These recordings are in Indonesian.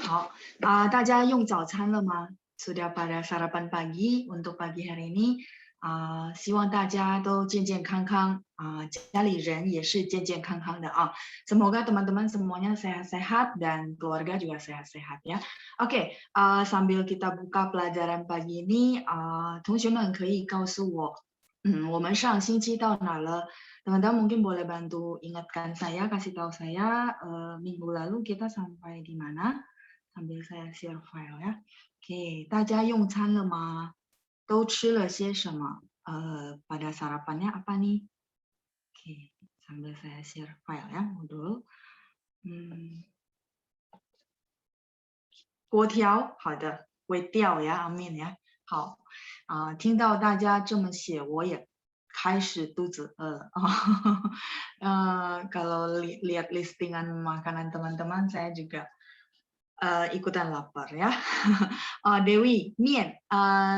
好大家用早餐了吗？Sudah pada sarapan pagi untuk pagi hari ini？希望大家都健健康康家里人也是健健康康的啊。Semoga teman-teman semuanya sehat-sehat dan keluarga juga sehat-sehat ya. Oke, sambil kita buka pelajaran pagi ini，同学们可以告诉我，我们上星期到哪了？Teman-teman mungkin boleh bantu ingatkan saya, kasih tahu saya minggu lalu kita sampai di mana? Sambil saya share file ya. Oke, 大家用餐了吗？都吃了些什么？pada sarapannya apa nih? Oke, sambil saya share file ya, dulu. 锅条，好的，微调呀，阿面呀，好听到大家这么写，我也开始肚子饿了kalau lihat listingan makanan teman-teman, saya juga ikutan lapar ya. Dewi, mien.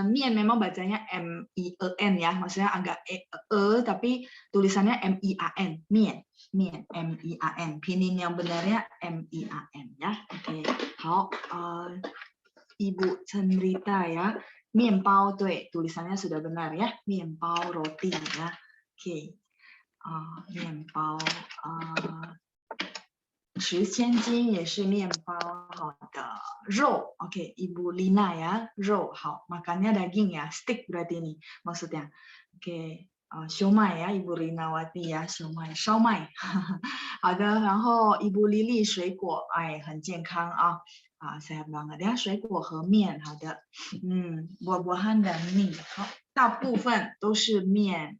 Mien memang bacanya M-I-E-N ya, maksudnya agak tapi tulisannya M-I-A-N. Mien, mien, M-I-A-N. Pinin yang benarnya M-I-A-N ya. Oke, 好Ibu cerita ya. 面包对 tulisannya sudah benar ya. 面包 roti ya. Oke. 面包10千斤也是面包，好的肉 ，oke Ibu Lina ya 肉好 makannya daging ya steak berarti ini maksudnya oke siomay ya Ibu Rinawati ya siomay 烧麦好的然后 Ibu Lili 水果哎很健康sehat banget ya 水果和面好的buah-buahan dan mie 好大部分都是面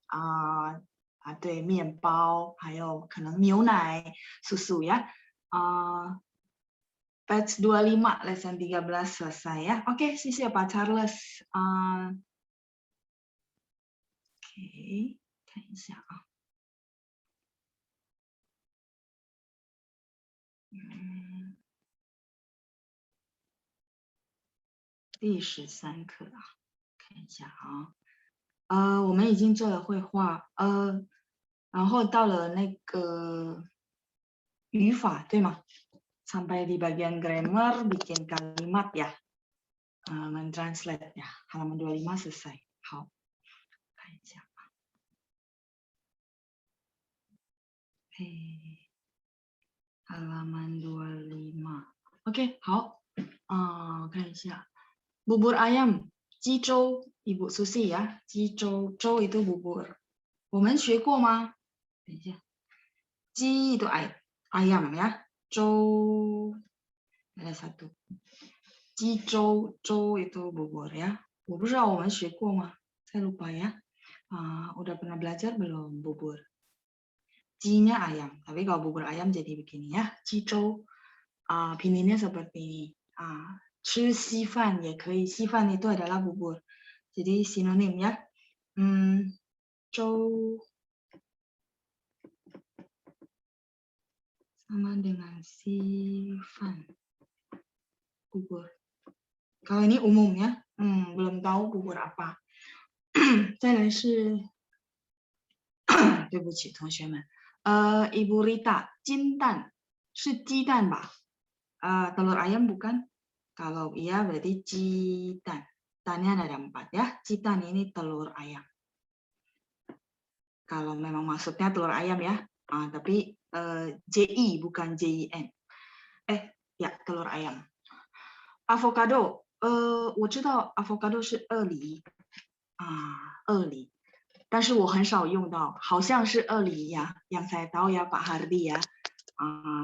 对面包还有可能牛奶susu ya batch 25 lesson 13 selesai ya. Oke, sisi Pak Charles. Oke, 看一下第13课看一下我们已经做了绘画然后到了那个语法对吗？Sampai di bagian grammar bikin kalimat ya, mentranslate ya, halaman 25 selesai. 好，看一下halaman 25. Oke, 好，看一下 bubur ayam, 鸡粥 Ibu Susi ya, 鸡粥 粥 itu bubur. 我们学过吗？等一下，鸡 itu ayam ya, 粥 ada satu. 鸡粥 粥 itu bubur ya. 我不知道我们学过吗？ Saya lupa ya. Udah pernah belajar belum bubur? Jinya ayam, tapi kalau bubur ayam jadi begini ya. 鸡粥 pininnya seperti ini. 吃稀饭也可以，稀饭 itu adalah bubur. Jadi sinonim ya. 粥 sama dengan 稀饭 bubur. Kalau ini umum ya, belum tahu bubur apa. 再来是对不起同学们Ibu Rita 金蛋是鸡蛋吧telur ayam bukan kalau iya berarti 鸡蛋 tannya ada 4 ya 鸡蛋 ini telur ayam kalau memang maksudnya telur ayam ya tapi JI bukan JIN ya telur ayam avocado 我知道 avocado 是鳄梨鳄梨但是我很少用到，好像是鳄梨呀，yang saya tahu ya Pak Hardi ya.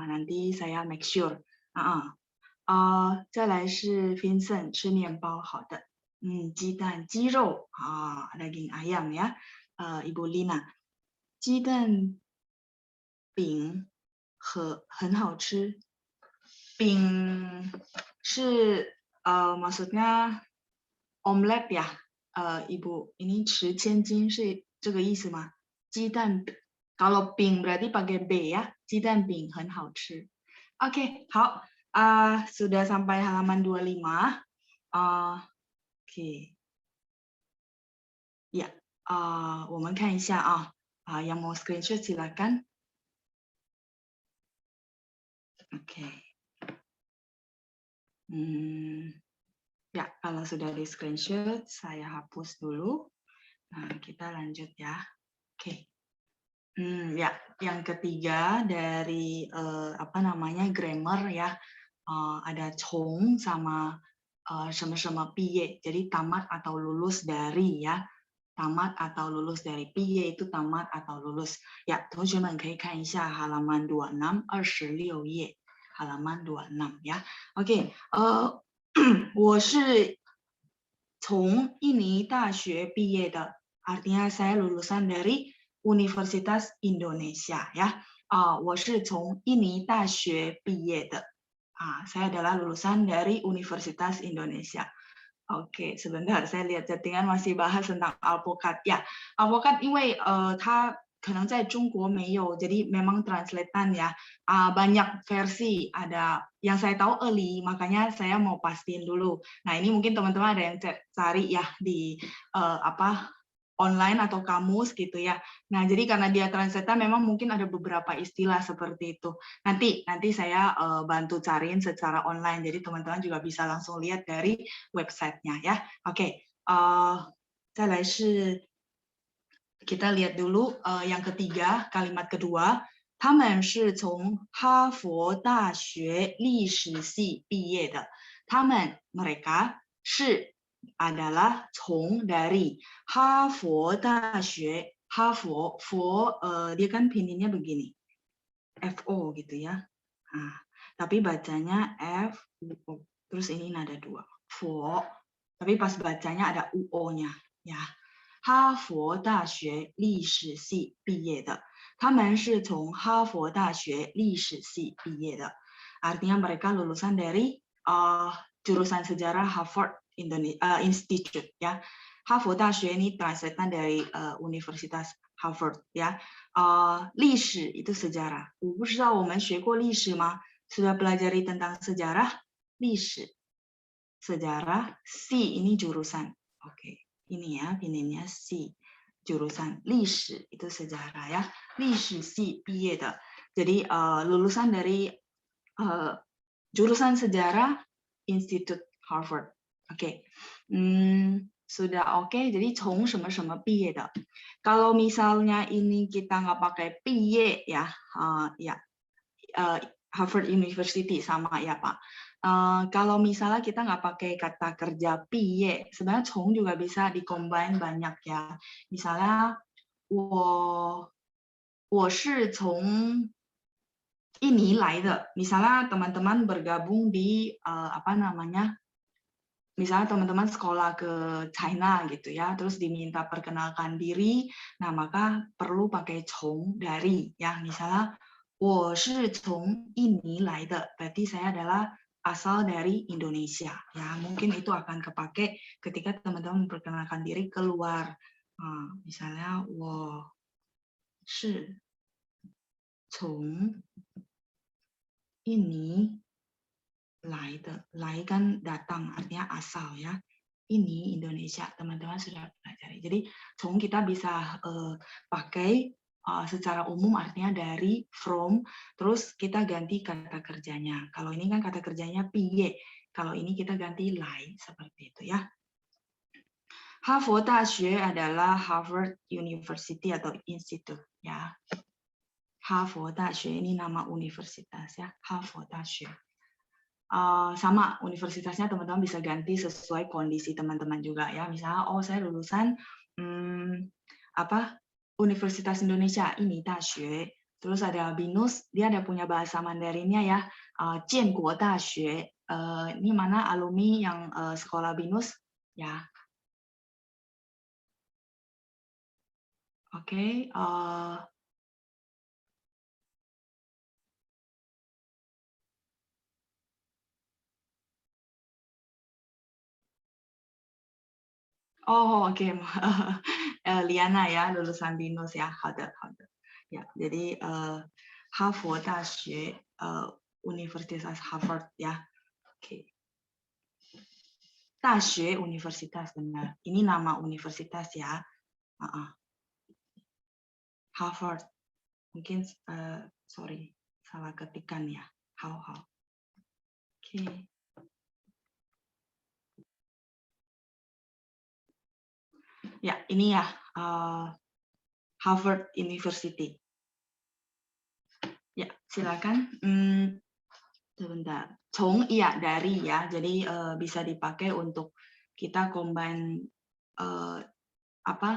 Nanti saya make sure. 再来是 Vincent 吃面包，好的。鸡蛋、鸡肉daging ayam ya. Ibu Lina 鸡蛋饼很好吃。饼是maksudnya omelet ya. Ibu, ini 10千斤是这个意思吗？鸡蛋 kalau 饼 berarti pakai B ya. 鸡蛋饼很好吃。Oke, 好sudah sampai halaman 25. Oke. Ya, 我们看一下yang mau screenshot silakan. Oke. Ya, kalau sudah di screenshot, saya hapus dulu. Nah, kita lanjut ya. Oke. Ya, yang ketiga dari apa namanya grammar ya, ada 총 sama sama-sama piye. Jadi tamat atau lulus dari ya. Tamat atau lulus dari piye itu tamat atau lulus. Ya, 同学们可以看一下 halaman 26, 26页 halaman 26 ya. Oke, 我是从印尼大学毕业的 artinya saya lulusan dari Universitas Indonesia ya. 我是从印尼大学毕业的 saya adalah lulusan dari Universitas Indonesia. Oke, sebentar saya lihat settingan masih bahas tentang alpukat. Ya, alpukat 因为它可能在中国没有, jadi memang translatean ya. Banyak versi, ada yang saya tahu Eli, makanya saya mau pastiin dulu. Nah, ini mungkin teman-teman ada yang cari ya di online atau kamus gitu ya. Nah, jadi karena dia translatean memang mungkin ada beberapa istilah seperti itu. Nanti saya bantu cariin secara online. Jadi teman-teman juga bisa langsung lihat dari websitenya ya. Oke, 再来是 kita lihat dulu yang ketiga, kalimat kedua. 他们是从哈佛大学历史系毕业的。他们 mereka 是 adalah 从 dari 哈佛大学 哈佛 dia kan pinginnya begini FO gitu ya. Tapi bacanya F terus ini nada dua FO, tapi pas bacanya ada UO-nya ya. 哈佛大学历史系毕业的，他们是从哈佛大学历史系毕业的。Artinya mereka lulusan dari jurusan sejarah Harvard Institute ya. 哈佛大学 ini translatean dari Universitas Harvard ya. 历史 itu sejarah. 我不知道我们学过历史吗？ Sudah pelajari tentang sejarah? 历史 sejarah, si ini jurusan. Oke. Ini ya, pinginnya si jurusan 历史 itu sejarah ya. 历史系毕业的. Jadi lulusan dari jurusan sejarah Institute Harvard. Oke. Sudah oke. Jadi 从什么什么毕业的. Kalau misalnya ini kita nggak pakai 毕业 ya, Harvard University sama ya Pak. Kalau misalnya kita nggak pakai kata kerja piye, sebenarnya 从 juga bisa di-combine banyak ya. Misalnya 我是从印尼来的. Misalnya teman-teman bergabung di misalnya teman-teman sekolah ke China gitu ya, terus diminta perkenalkan diri, nah maka perlu pakai 从 dari ya. Misalnya 我是从印尼来的, berarti saya adalah asal dari Indonesia ya. Mungkin itu akan kepake ketika teman-teman memperkenalkan diri keluar. Misalnya 我是从印尼来的, 来 kan datang artinya asal ya. Ini Indonesia, teman-teman sudah pelajari. Jadi 从 kita bisa pakai secara umum artinya dari, from, terus kita ganti kata kerjanya. Kalau ini kan kata kerjanya piye, kalau ini kita ganti lai, seperti itu ya. 哈佛大学 adalah Harvard University atau Institute ya. 哈佛大学 ini nama universitas ya, 哈佛大学. Sama universitasnya teman-teman bisa ganti sesuai kondisi teman-teman juga ya. Misalnya, saya lulusan Universitas Indonesia ini 大学. Terus ada BINUS, dia ada punya bahasa Mandarinnya ya. 建国大学. Ini mana alumni yang sekolah BINUS ya. Oke. Oke. Liana ya, lulusan BINUS ya. 好的. Ya, jadi 哈佛大学 Universitas Harvard ya. Oke. 大学 universitas benar. Ini nama universitas ya. Harvard. Mungkin sorry, salah ketikan ya. How. Oke. Ya, ini ya Harvard University. Ya, silakan. Sebentar. Iya dari ya. Jadi bisa dipakai untuk kita combine apa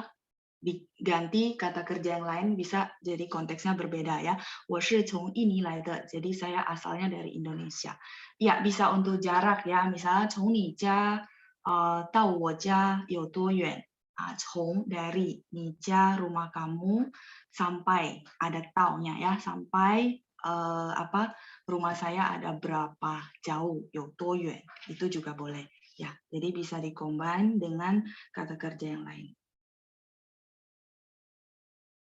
diganti kata kerja yang lain bisa jadi konteksnya berbeda ya. 我是从印尼来的, jadi saya asalnya dari Indonesia. Ya, bisa untuk jarak ya. Misalnya 从你家到我家有多远? 从 dari 你家 rumah kamu sampai ada taunya ya, sampai rumah saya ada berapa jauh, 有多远? Itu juga boleh ya. Jadi bisa dikombin dengan kata kerja yang lain.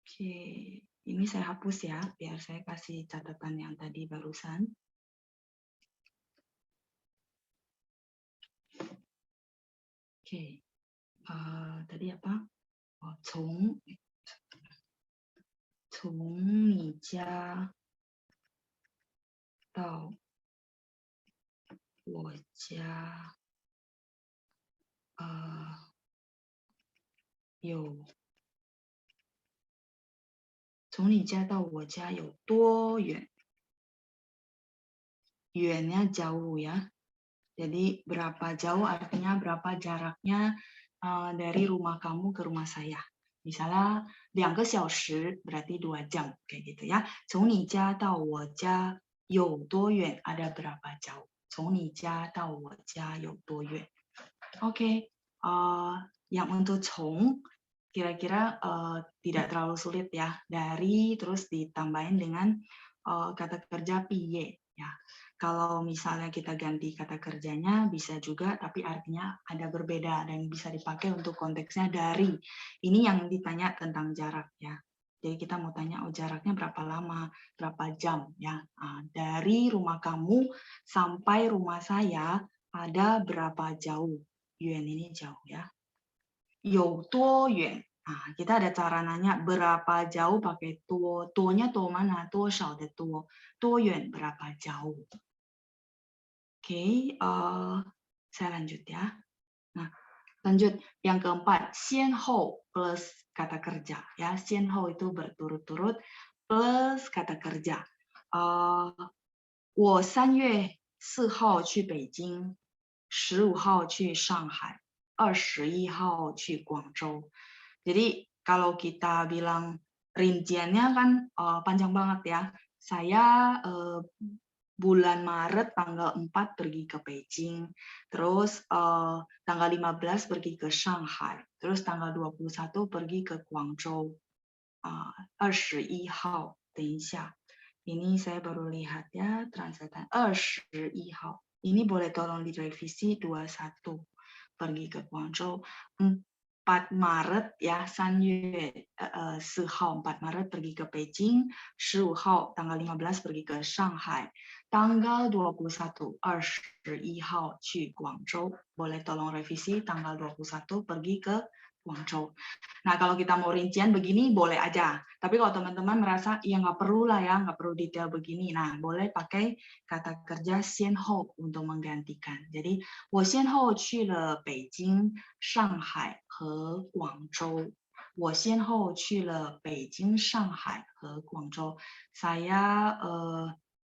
Oke, ini saya hapus ya, biar saya kasih catatan yang tadi barusan. Oke, tadi apa? Oh, 从你家到我家，从你家到我家有多远? 远nya jauh ya. Jadi berapa jauh artinya berapa jaraknya dari rumah kamu ke rumah saya. Misalnya 2个小时 berarti 2 jam kayak gitu ya. 从你家到我家有多远 ada berapa jauh. 从你家到我家有多远. Oke, yang untuk 从 kira-kira tidak terlalu sulit ya. Dari terus ditambahin dengan kata kerja piye ya. Kalau misalnya kita ganti kata kerjanya bisa juga, tapi artinya ada berbeda dan bisa dipakai untuk konteksnya dari. Ini yang ditanya tentang jarak ya. Jadi kita mau tanya, oh jaraknya berapa lama, berapa jam ya. Dari rumah kamu sampai rumah saya ada berapa jauh. Yuan ini jauh ya. 有多远? Kita ada cara nanya berapa jauh pakai 多. 多nya 多 mana? 多少的多. 多远 berapa jauh. Oke, saya lanjut ya. Nah, lanjut yang keempat, 先后 plus kata kerja ya. 先后 itu berturut-turut plus kata kerja. 我3月4号去北京，15号去上海，21号去广州. Jadi kalau kita bilang rinciannya kan panjang banget ya. Saya bulan Maret tanggal 4 pergi ke Beijing, terus tanggal 15 pergi ke Shanghai, terus tanggal 21 pergi ke Guangzhou. 21号，等一下，ini saya baru lihat ya translatan 21号. Ini boleh tolong direvisi 21 pergi ke Guangzhou. 4 Maret ya, 3月4号 4 Maret pergi ke Beijing, 15号 tanggal 15 pergi ke Shanghai, tanggal 21 21号去广州. Boleh tolong revisi tanggal 21 pergi ke Guangzhou. Nah, kalau kita mau rincian begini boleh aja. Tapi kalau teman-teman merasa ya nggak perlu lah ya, nggak perlu detail begini. Nah, boleh pakai kata kerja 先后 untuk menggantikan. Jadi 我先后去了北京、上海和广州。我先后去了北京、上海和广州. Saya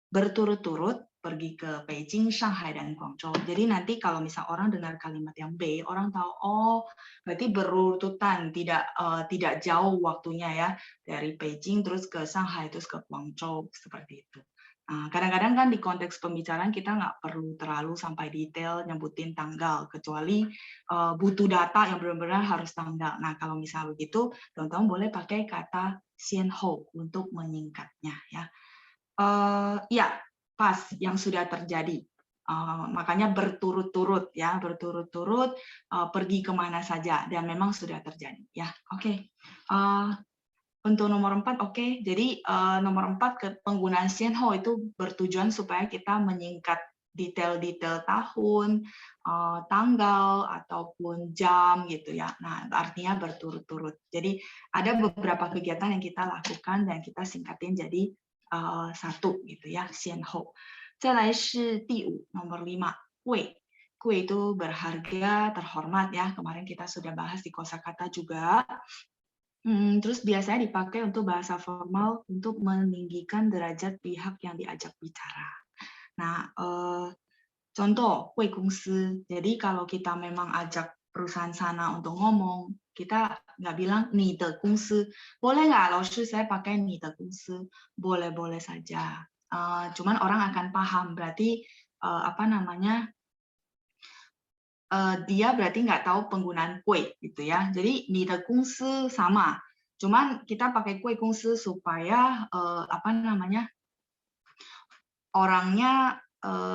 berturut-turut pergi ke Beijing, Shanghai, dan Guangzhou. Jadi nanti kalau misal orang dengar kalimat yang B, orang tahu, oh berarti berurutan, tidak jauh waktunya ya, dari Beijing terus ke Shanghai, terus ke Guangzhou, seperti itu. Kadang-kadang kan di konteks pembicaraan kita nggak perlu terlalu sampai detail nyebutin tanggal, kecuali butuh data yang benar-benar harus tanggal. Nah, kalau misalnya begitu, teman-teman boleh pakai kata 先后 untuk menyingkatnya ya. Ya, pas yang sudah terjadi. Makanya berturut-turut ya, berturut-turut pergi kemana saja dan memang sudah terjadi ya. Oke. Untuk nomor 4 oke. Jadi nomor 4 penggunaan 先后 itu bertujuan supaya kita menyingkat detail-detail tahun, tanggal ataupun jam gitu ya. Nah, artinya berturut-turut. Jadi ada beberapa kegiatan yang kita lakukan dan kita singkatin jadi satu gitu ya, 先后. 再来是第5 nomor 5 位. kue itu berharga, terhormat ya. Kemarin kita sudah bahas di kosakata juga. Terus biasanya dipakai untuk bahasa formal untuk meninggikan derajat pihak yang diajak bicara. Nah, contoh, kue kungsi. Jadi kalau kita memang ajak perusahaan sana untuk ngomong, kita nggak bilang ni de kungsi. Boleh nggak, Laoshi, saya pakai ni de kungsi? Boleh-boleh saja. Cuman orang akan paham. Berarti apa namanya? Dia berarti nggak tahu penggunaan kue gitu ya. Jadi ni de kungsi sama. Cuman kita pakai kue kungsi supaya apa namanya? Orangnya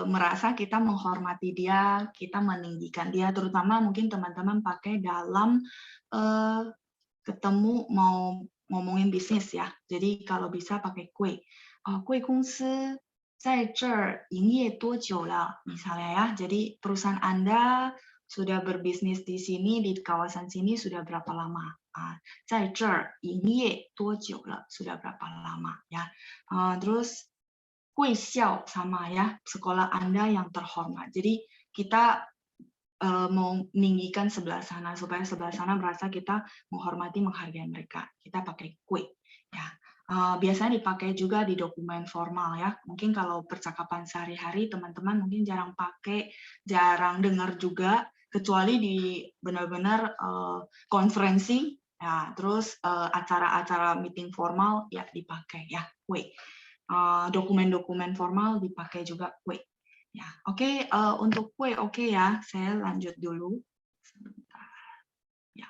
merasa kita menghormati dia, kita meninggikan dia, terutama mungkin teman-teman pakai dalam ketemu mau ngomongin bisnis ya. Jadi kalau bisa pakai kue. Kue kungsi 在这儿营业多久了 misalnya ya. Jadi perusahaan Anda sudah berbisnis di sini, di kawasan sini sudah berapa lama? 在这儿营业多久了 sudah berapa lama ya. Terus 贵校 sama ya, sekolah Anda yang terhormat. Jadi kita mau meninggikan sebelah sana supaya sebelah sana merasa kita menghormati, menghargai mereka. Kita pakai kue ya. Biasanya dipakai juga di dokumen formal ya. Mungkin kalau percakapan sehari-hari teman-teman mungkin jarang pakai, jarang dengar juga, kecuali di benar-benar konferensi ya. Terus acara-acara meeting formal ya dipakai ya kue. Dokumen-dokumen formal dipakai juga kue. Ya, oke, untuk kue oke ya. Saya lanjut dulu. Sebentar. Ya.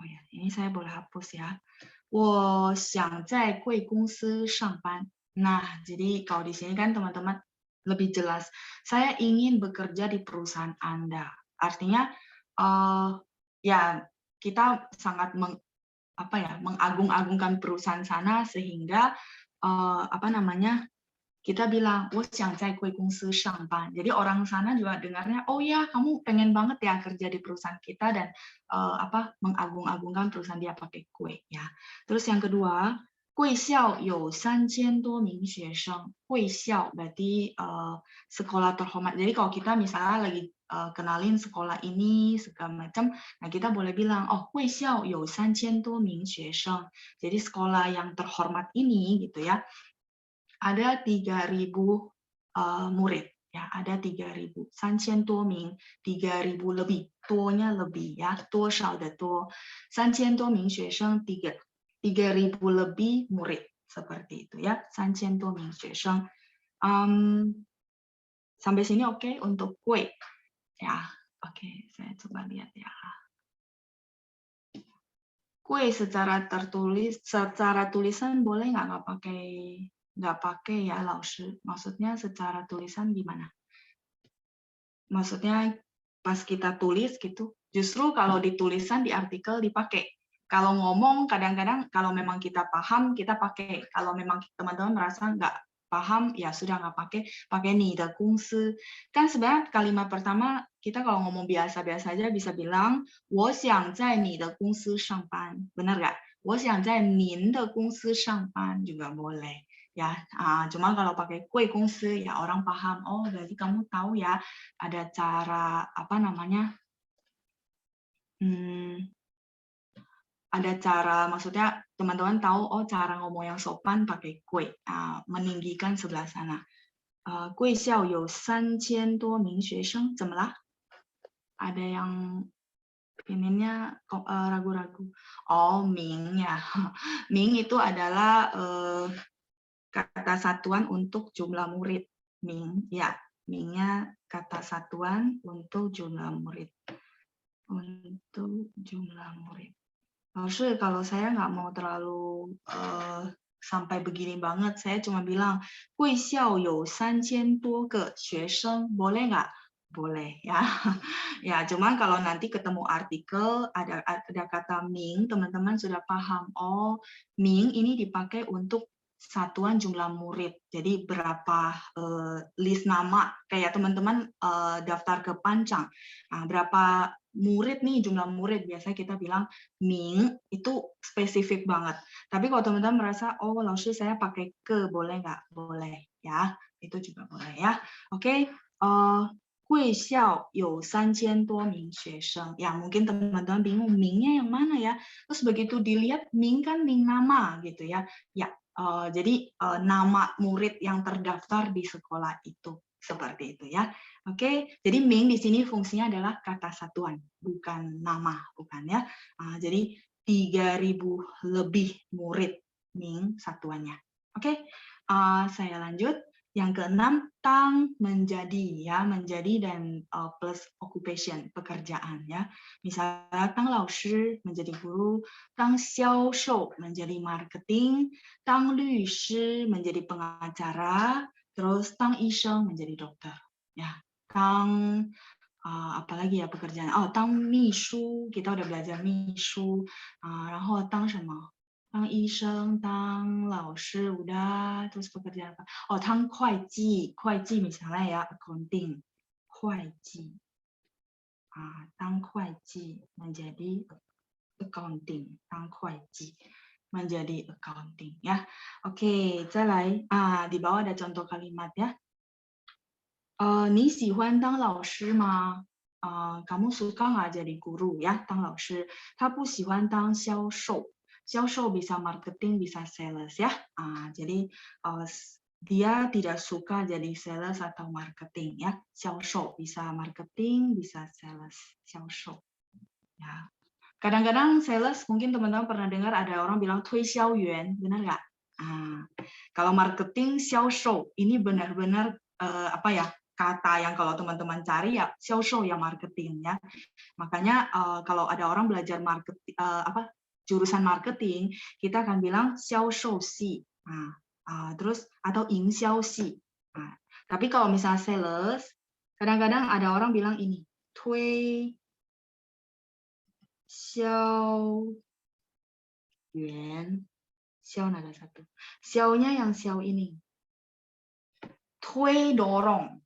Oh ya, ini saya boleh hapus ya. 我想在贵公司上班. Nah, jadi kalau di sini kan teman-teman lebih jelas. Saya ingin bekerja di perusahaan Anda. Artinya ya kita sangat mengagung-agungkan perusahaan sana sehingga apa namanya? Kita bilang, 我想在贵公司上班. Jadi orang sana juga dengarnya, oh ya kamu pengen banget ya kerja di perusahaan kita dan mengagung-agungkan perusahaan dia pakai kue ya. Terus yang kedua, 贵校有3000多名学生. 贵校 berarti sekolah terhormat. Jadi kalau kita misalnya lagi kenalin sekolah ini segala macam, nah kita boleh bilang, oh 贵校有3000多名学生. Jadi sekolah yang terhormat ini gitu ya. Ada 3.000 murid ya, ada 3.000. 3,000多名, 3.000 lebih, 多nya lebih ya, 多少的多. 3,000多名学生, 3.000 lebih murid seperti itu ya. 3,000多名学生. Sampai sini oke untuk kue ya. Oke, saya coba lihat ya. Kue secara tertulis, secara tulisan boleh nggak pakai ya, Laoshi. Maksudnya secara tulisan gimana? Maksudnya pas kita tulis gitu. Justru kalau di tulisan di artikel dipakai. Kalau ngomong kadang-kadang kalau memang kita paham kita pakai. Kalau memang teman-teman merasa nggak paham ya sudah nggak pakai ni de kungsi. Kan sebenarnya kalimat pertama kita kalau ngomong biasa-biasa aja bisa bilang 我想在你的公司上班. Benar nggak? 我想在您的公司上班 juga boleh. Ya, cuma kalau pakai kue kungsi ya orang paham. Oh, berarti kamu tahu ya ada cara apa namanya? Ada cara, maksudnya teman-teman tahu oh cara ngomong yang sopan pakai kue, meninggikan sebelah sana. 贵校有3000多名学生，怎么了？ Ada yang ininya ragu-ragu. Oh, Ming ya. Ming itu adalah kata satuan untuk jumlah murid. Ming, ya. Mingnya kata satuan untuk jumlah murid. Untuk jumlah murid. Kalau saya nggak mau terlalu sampai begini banget, saya cuma bilang, 贵校有3000多个学生, boleh nggak? Boleh ya. Ya, cuman kalau nanti ketemu artikel ada kata Ming, teman-teman sudah paham. Oh, Ming ini dipakai untuk satuan jumlah murid. Jadi berapa list nama kayak teman-teman daftar ke Pancang. Nah, berapa murid nih jumlah murid biasanya kita bilang Ming itu spesifik banget. Tapi kalau teman-teman merasa oh Laoshi saya pakai ke boleh nggak? Boleh ya. Itu juga boleh ya. Oke. 贵校有3000多名学生. Ya, mungkin teman-teman bingung mingnya yang mana ya. Terus begitu dilihat ming kan ming nama gitu ya. Ya, jadi nama murid yang terdaftar di sekolah itu seperti itu ya. Oke, jadi ming di sini fungsinya adalah kata satuan, bukan nama, bukan ya. Jadi 3000 lebih murid ming satuannya. Oke, saya lanjut. Yang keenam, tang menjadi ya, menjadi dan plus occupation, pekerjaan ya. Misalnya tang lao shi menjadi guru, tang xiao shou menjadi marketing, tang lü shi menjadi pengacara, terus tang isheng menjadi dokter ya. Tang apalagi ya pekerjaan? Oh, tang mi shu, kita udah belajar mi shu. 然后当什么？当医生、当老师 udah, terus pekerjaan apa? Oh, 当会计, 会计 misalnya ya accounting, 会计. 当会计 menjadi accounting, 当会计 menjadi accounting ya. Oke, 再来 di bawah ada contoh kalimat ya. 你喜欢当老师吗？kamu suka nggak jadi guru ya, 当老师。他不喜欢当销售。销售 bisa marketing, bisa sales ya. Jadi dia tidak suka jadi sales atau marketing ya. 销售 bisa marketing, bisa sales. 销售 ya. Kadang-kadang sales mungkin teman-teman pernah dengar ada orang bilang 推销员, benar nggak? Kalau marketing 销售 ini benar-benar apa ya? Kata yang kalau teman-teman cari ya 销售 yang marketing ya. Makanya kalau ada orang belajar marketing jurusan marketing, kita akan bilang 销售系. Terus atau 营销系. Tapi kalau misalnya sales, kadang-kadang ada orang bilang ini 推销员. 销 ada satu. 销nya yang 销 ini. 推 dorong.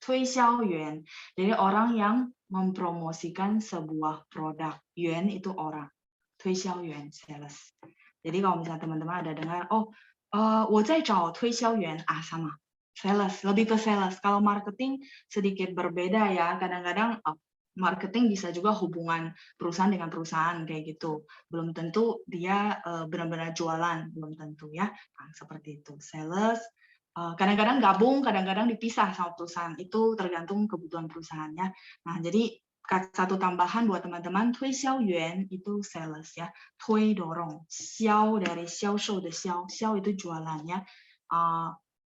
推销员. Jadi orang yang mempromosikan sebuah produk. Yuan itu orang. 推销员 sales. Jadi kalau misalnya teman-teman ada dengar, 我在找推销员 sama. Sales, lebih ke sales. Kalau marketing sedikit berbeda ya. Kadang-kadang marketing bisa juga hubungan perusahaan dengan perusahaan kayak gitu. Belum tentu dia benar-benar jualan, belum tentu ya. Seperti itu. Sales kadang-kadang gabung, kadang-kadang dipisah sama perusahaan. Itu tergantung kebutuhan perusahaannya. Nah, jadi satu tambahan buat teman-teman, 推销员 itu sales ya, 推 dorong, 销 dari 销售的销, 销 itu jualannya,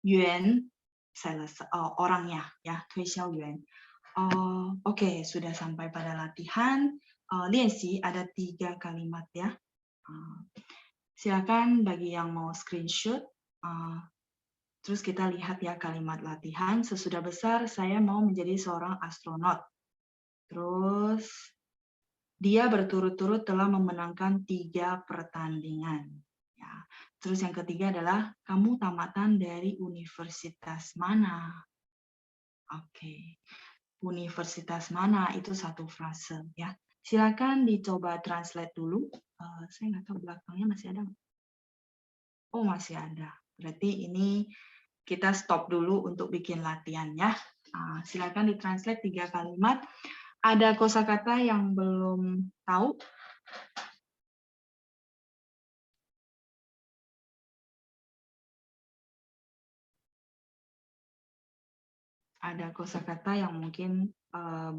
员 sales orangnya ya, 推销员. Oke, sudah sampai pada latihan. Lianxi ada 3 kalimat ya. Silakan bagi yang mau screenshot. Terus kita lihat ya kalimat latihan. Sesudah besar saya mau menjadi seorang astronot. Terus dia berturut-turut telah memenangkan 3 pertandingan. Ya. Terus yang ketiga adalah kamu tamatan dari universitas mana? Oke. Universitas mana itu satu frase ya. Silakan dicoba translate dulu. Saya nggak tahu belakangnya masih ada. Oh, masih ada. Berarti ini kita stop dulu untuk bikin latihan ya. Silakan ditranslate 3 kalimat. Ada kosakata yang belum tahu? Ada kosakata yang mungkin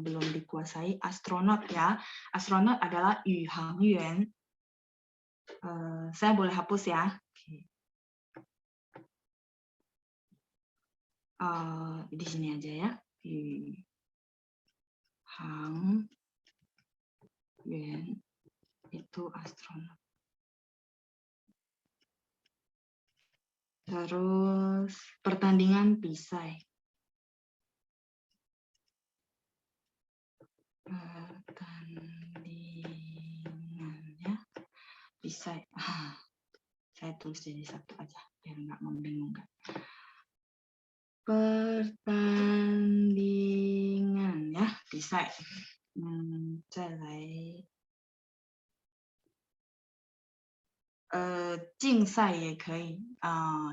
belum dikuasai. Astronot ya. Astronot adalah yu hang yuan. Saya boleh hapus ya. Di sini aja ya. Yu hang yuan itu astronot. Terus pertandingan pisai. Pertandingan ya. Pisai. Saya tulis jadi satu aja biar nggak membingungkan. Pertandingan ya, pisai. 再来竞赛也可以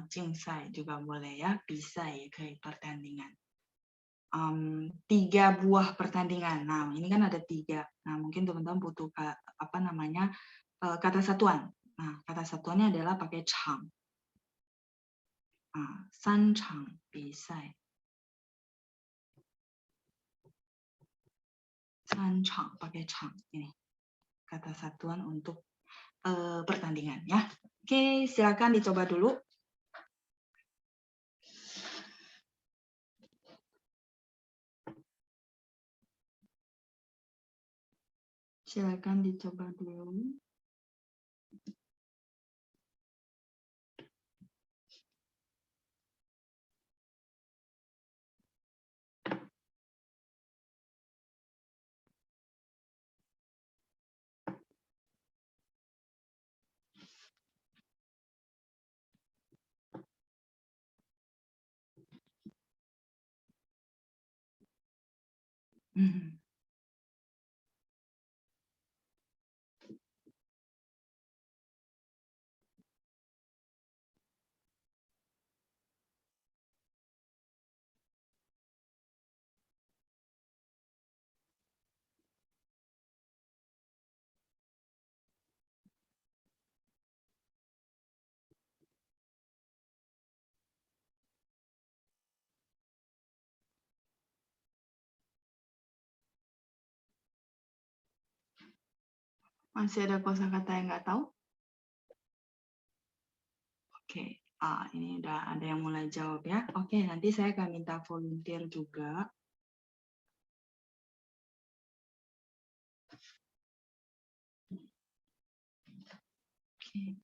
竞赛 juga boleh ya, 比赛也可以 pertandingan. 3 buah pertandingan. Nah, ini kan ada 3. Nah, mungkin teman-teman butuh apa namanya kata satuan. Nah, kata satuannya adalah pakai chang. 3场比赛。3场 pakai chang ini kata satuan untuk pertandingan ya. Oke, silakan dicoba dulu. Silakan dicoba dulu. Masih ada kosakata yang nggak tahu? Oke, ini udah ada yang mulai jawab ya. Oke, nanti saya akan minta volunteer juga. Oke.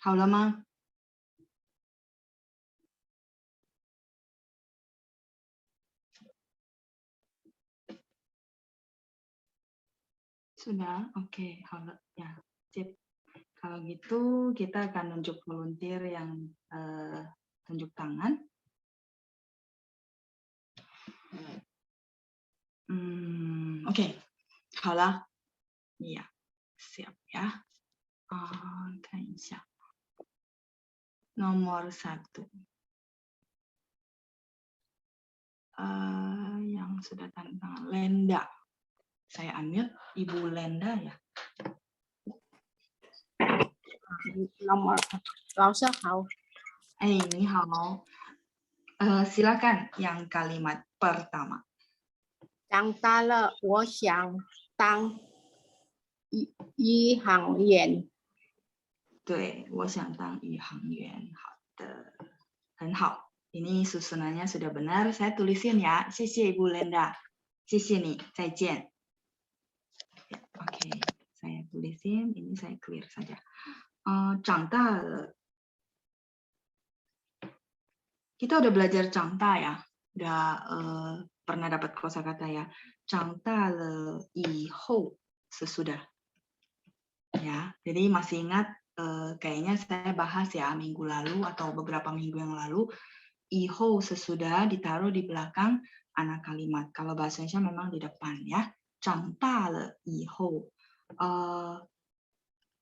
How lama? Sudah? Oke, ya, sip. Kalau gitu kita akan nunjuk volunteer yang tunjuk tangan. Oke, 好了，ya, siap ya. Kan siap. Nomor 1. Yang sudah tanda tangan, Lenda. Saya unmute, Ibu Lenda ya. Nomor 老师好。你好。silakan yang kalimat pertama. 长大了，我想当宇航员。对，我想当宇航员。好的，很好。Ini susunannya sudah benar. Saya tulisin ya. 谢谢 Ibu Lenda. 谢谢你，再见。Oke, saya tulisin. Ini saya clear saja. 长大了。Kita udah belajar 长大 ya. Udah pernah dapat kosakata ya. 长大了以后 sesudah. Ya, jadi masih ingat kayaknya saya bahas ya minggu lalu atau beberapa minggu yang lalu. Iho sesudah ditaruh di belakang anak kalimat. Kalau bahasa Indonesia memang di depan ya. 长大了以后，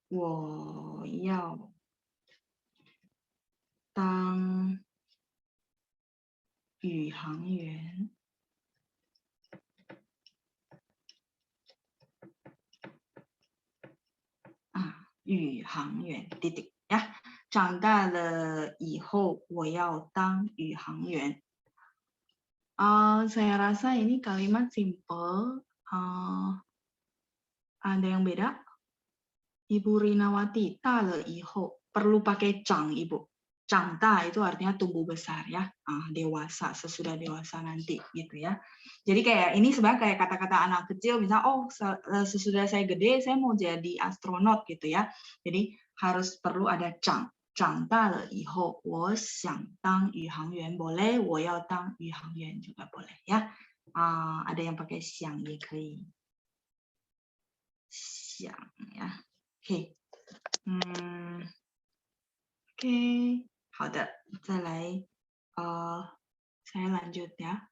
我要当宇航员。宇航员titik ya. 长大了以后我要当宇航员。Saya rasa ini kalimat simple. Ada yang beda? Ibu Rinawati, 大了以后 perlu pakai 长 Ibu. 长大 itu artinya tumbuh besar ya, dewasa, sesudah dewasa nanti gitu ya. Jadi kayak ini sebenarnya kayak kata-kata anak kecil, misalnya sesudah saya gede saya mau jadi astronot gitu ya. Jadi harus perlu ada 长长大了以后我想当宇航员 boleh 我要当宇航员 juga boleh ya. Ada yang pakai 想也可以想呀 OK OK 好的再来saya lanjut ya.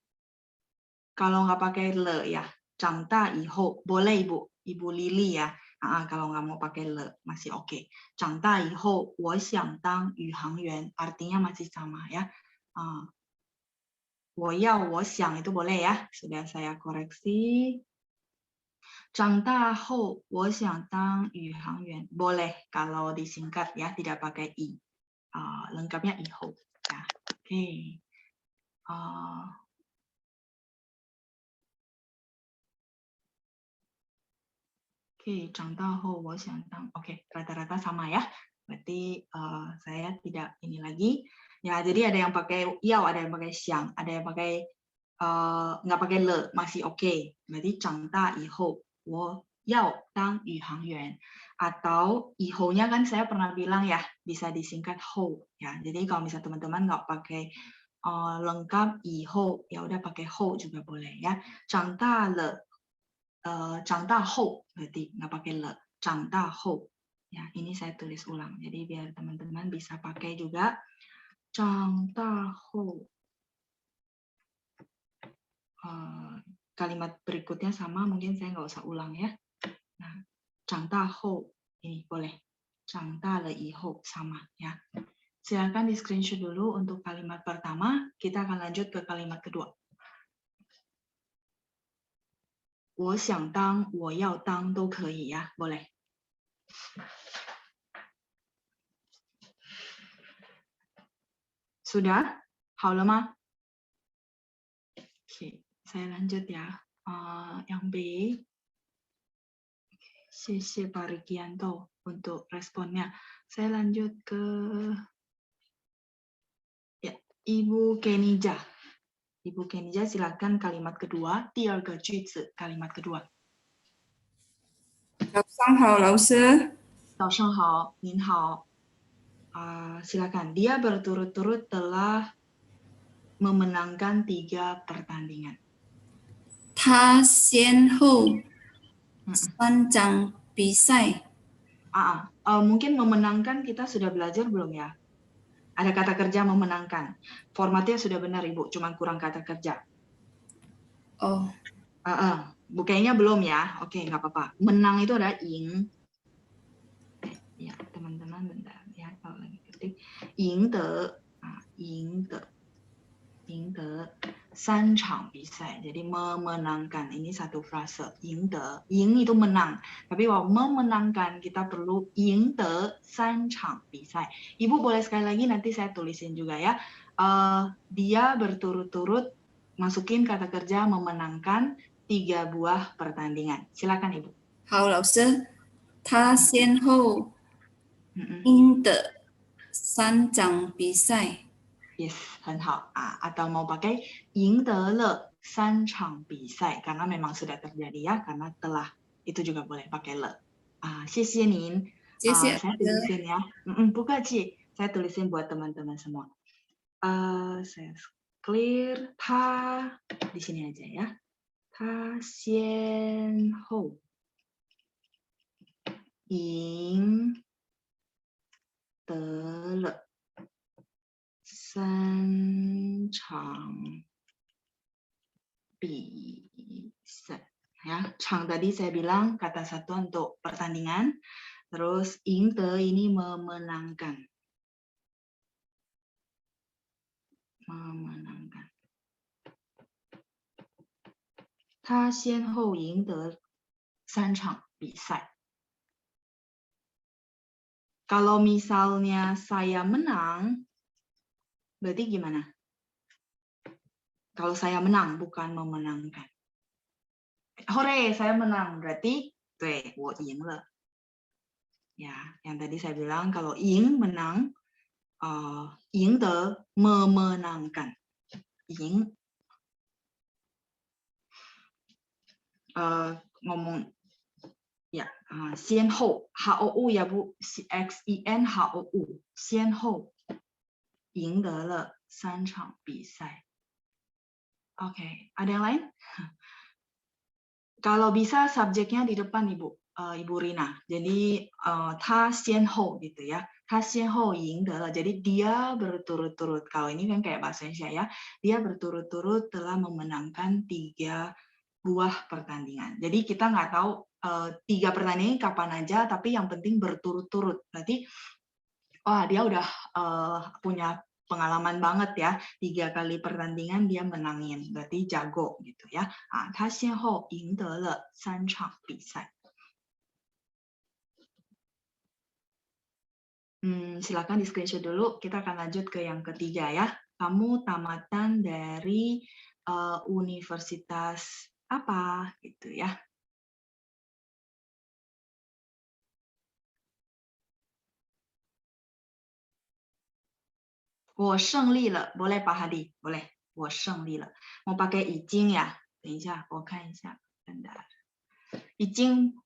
Kalau nggak pakai le ya, 长大以后 boleh ibu Lili ya. Kalau nggak mau pakai le masih oke. 长大以后我想当宇航员 artinya masih sama ya. 我想 itu boleh ya. Sudah saya koreksi. 长大后我想当宇航员 boleh kalau disingkat ya, tidak pakai i. Lengkapnya 以后 ya. Oke. Oke, 长大后我想当 Oke, rata-rata sama ya. Berarti saya tidak ini lagi. Ya, jadi ada yang pakai yao, ada yang pakai xiang, ada yang pakai nggak pakai le, masih oke. Berarti 长大以后我要当宇航员. Atau 以后nya kan saya pernah bilang ya, bisa disingkat ho ya. Jadi kalau misalnya teman-teman nggak pakai lengkap 以后, ya udah pakai ho juga boleh ya. 长大了长大后 berarti nggak pakai le, 长大后 ya ini saya tulis ulang jadi biar teman-teman bisa pakai juga 长大后 kalimat berikutnya sama mungkin saya nggak usah ulang ya. Nah 长大后 ini boleh 长大了以后 sama ya. Silakan di screenshot dulu untuk kalimat pertama, kita akan lanjut ke kalimat kedua. 我想当我要当都可以呀 boleh. Sudah? 好了吗 Oke, saya lanjut ya. Yang B. Oke, 谢谢 Pak Rikianto untuk responnya. Saya lanjut ke ya, Ibu Kenija. Ibu Kenija silakan kalimat kedua, 第二个句子 kalimat kedua. 早上好，老师。早上好，您好。Silakan. Dia berturut-turut telah memenangkan 3 pertandingan. 他先后3场比赛。Mungkin memenangkan kita sudah belajar belum ya? Ada kata kerja memenangkan. Formatnya sudah benar Ibu, cuma kurang kata kerja. Oh. Kayaknya belum ya. Oke, nggak apa-apa. Menang itu ada ing. Ya, teman-teman bentar ya kalau lagi ketik. Ing de. Ing de. 3场比赛. Jadi memenangkan. Ini satu frase. 赢得. Ing itu menang. Tapi kalau memenangkan kita perlu 赢得3场比赛. Ibu boleh sekali lagi nanti saya tulisin juga ya. Dia berturut-turut masukin kata kerja memenangkan 3 buah pertandingan. Silakan Ibu. 好，老师。他先后赢得3场比赛。Yes, 很好. Atau mau pakai 赢得了3场比赛 karena memang sudah terjadi ya, karena telah itu juga boleh pakai le. 谢谢您. 谢谢。 Saya tulisin ya. Bukaci. Saya tulisin buat teman-teman semua. Saya clear. 他 di sini aja ya. 他先后赢得了3场比赛. Ya, 场 tadi saya bilang kata satuan untuk pertandingan. Terus 赢得 ini memenangkan. Memenangkan. 他先后赢得3场比赛. Kalau misalnya saya menang, berarti gimana? Kalau saya menang, bukan memenangkan. Hore, saya menang. Berarti, 对，我赢了. Ya, yang tadi saya bilang kalau 赢 menang, 赢得 memenangkan. 赢 ngomong 呀先后 HOU ya Bu XEN HOU 先后赢得了3场比赛。Oke, ada yang lain? Kalau bisa subjeknya di depan Ibu Rina. Jadi 他先后 gitu ya. 他先后赢得了. Jadi dia berturut-turut. Kalau ini kan kayak bahasa Indonesia ya. Dia berturut-turut telah memenangkan 3 buah pertandingan. Jadi kita nggak tahu 3 pertandingan kapan aja, tapi yang penting berturut-turut. Berarti dia udah punya pengalaman banget ya, 3 kali pertandingan dia menangin, berarti jago gitu ya. 他先后赢得了3场比赛。Silakan di screenshot dulu. Kita akan lanjut ke yang ketiga ya. Kamu tamatan dari universitas apa gitu ya. "我胜利了" boleh Pak Hadi? Boleh. 我胜利了. Mau pakai 已经 ya? 等一下，我看一下。已经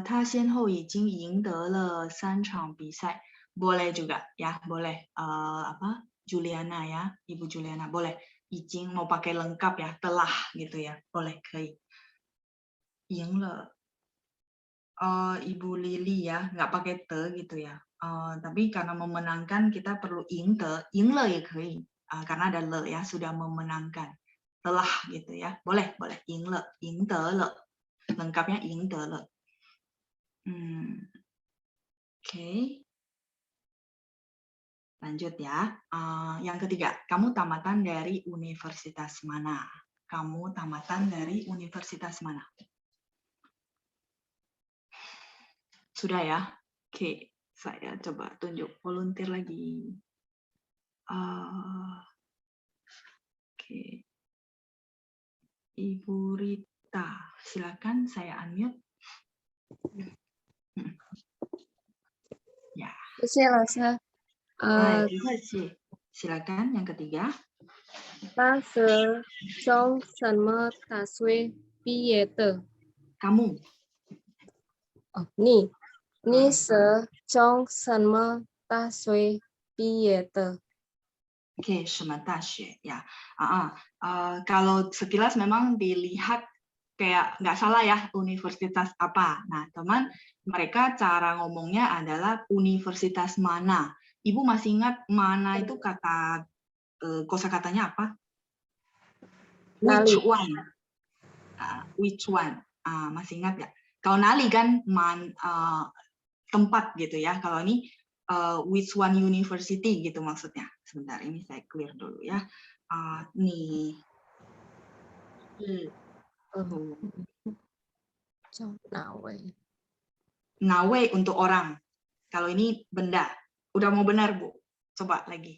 他先后已经赢得了3场比赛。Boleh juga ya, boleh. Apa? Juliana ya, Ibu Juliana. Boleh. 已经 mau pakai lengkap ya, telah gitu ya. Boleh, 可以。赢了. Ibu Lili ya, nggak pakai te gitu ya. Tapi karena memenangkan kita perlu 赢得, 赢了也可以. Karena ada le ya, sudah memenangkan. Telah gitu ya. Boleh, boleh. 赢了,赢得了. Lengkapnya 赢得了. Oke. Lanjut ya. Yang ketiga, kamu tamatan dari universitas mana? Kamu tamatan dari universitas mana? Sudah ya? Oke, saya coba tunjuk volunteer lagi. Oke. Ibu Rita, silakan saya unmute. Ya. 谢谢老师。silakan yang ketiga. 大学中什么大学毕业的？ Kamu. 你是从什么大学毕业的？ Oke, 什么大学 ya. Kalau sekilas memang dilihat kayak nggak salah ya, universitas apa. Nah, teman, mereka cara ngomongnya adalah universitas mana. Ibu masih ingat mana itu kata kosakatanya apa? Which one? Which one? Masih ingat nggak? Kalau nali kan tempat gitu ya. Kalau ini which one university gitu maksudnya. Sebentar, ini saya clear dulu ya. Nih. Nawe untuk orang. Kalau ini benda. Udah mau benar, Bu? Coba lagi.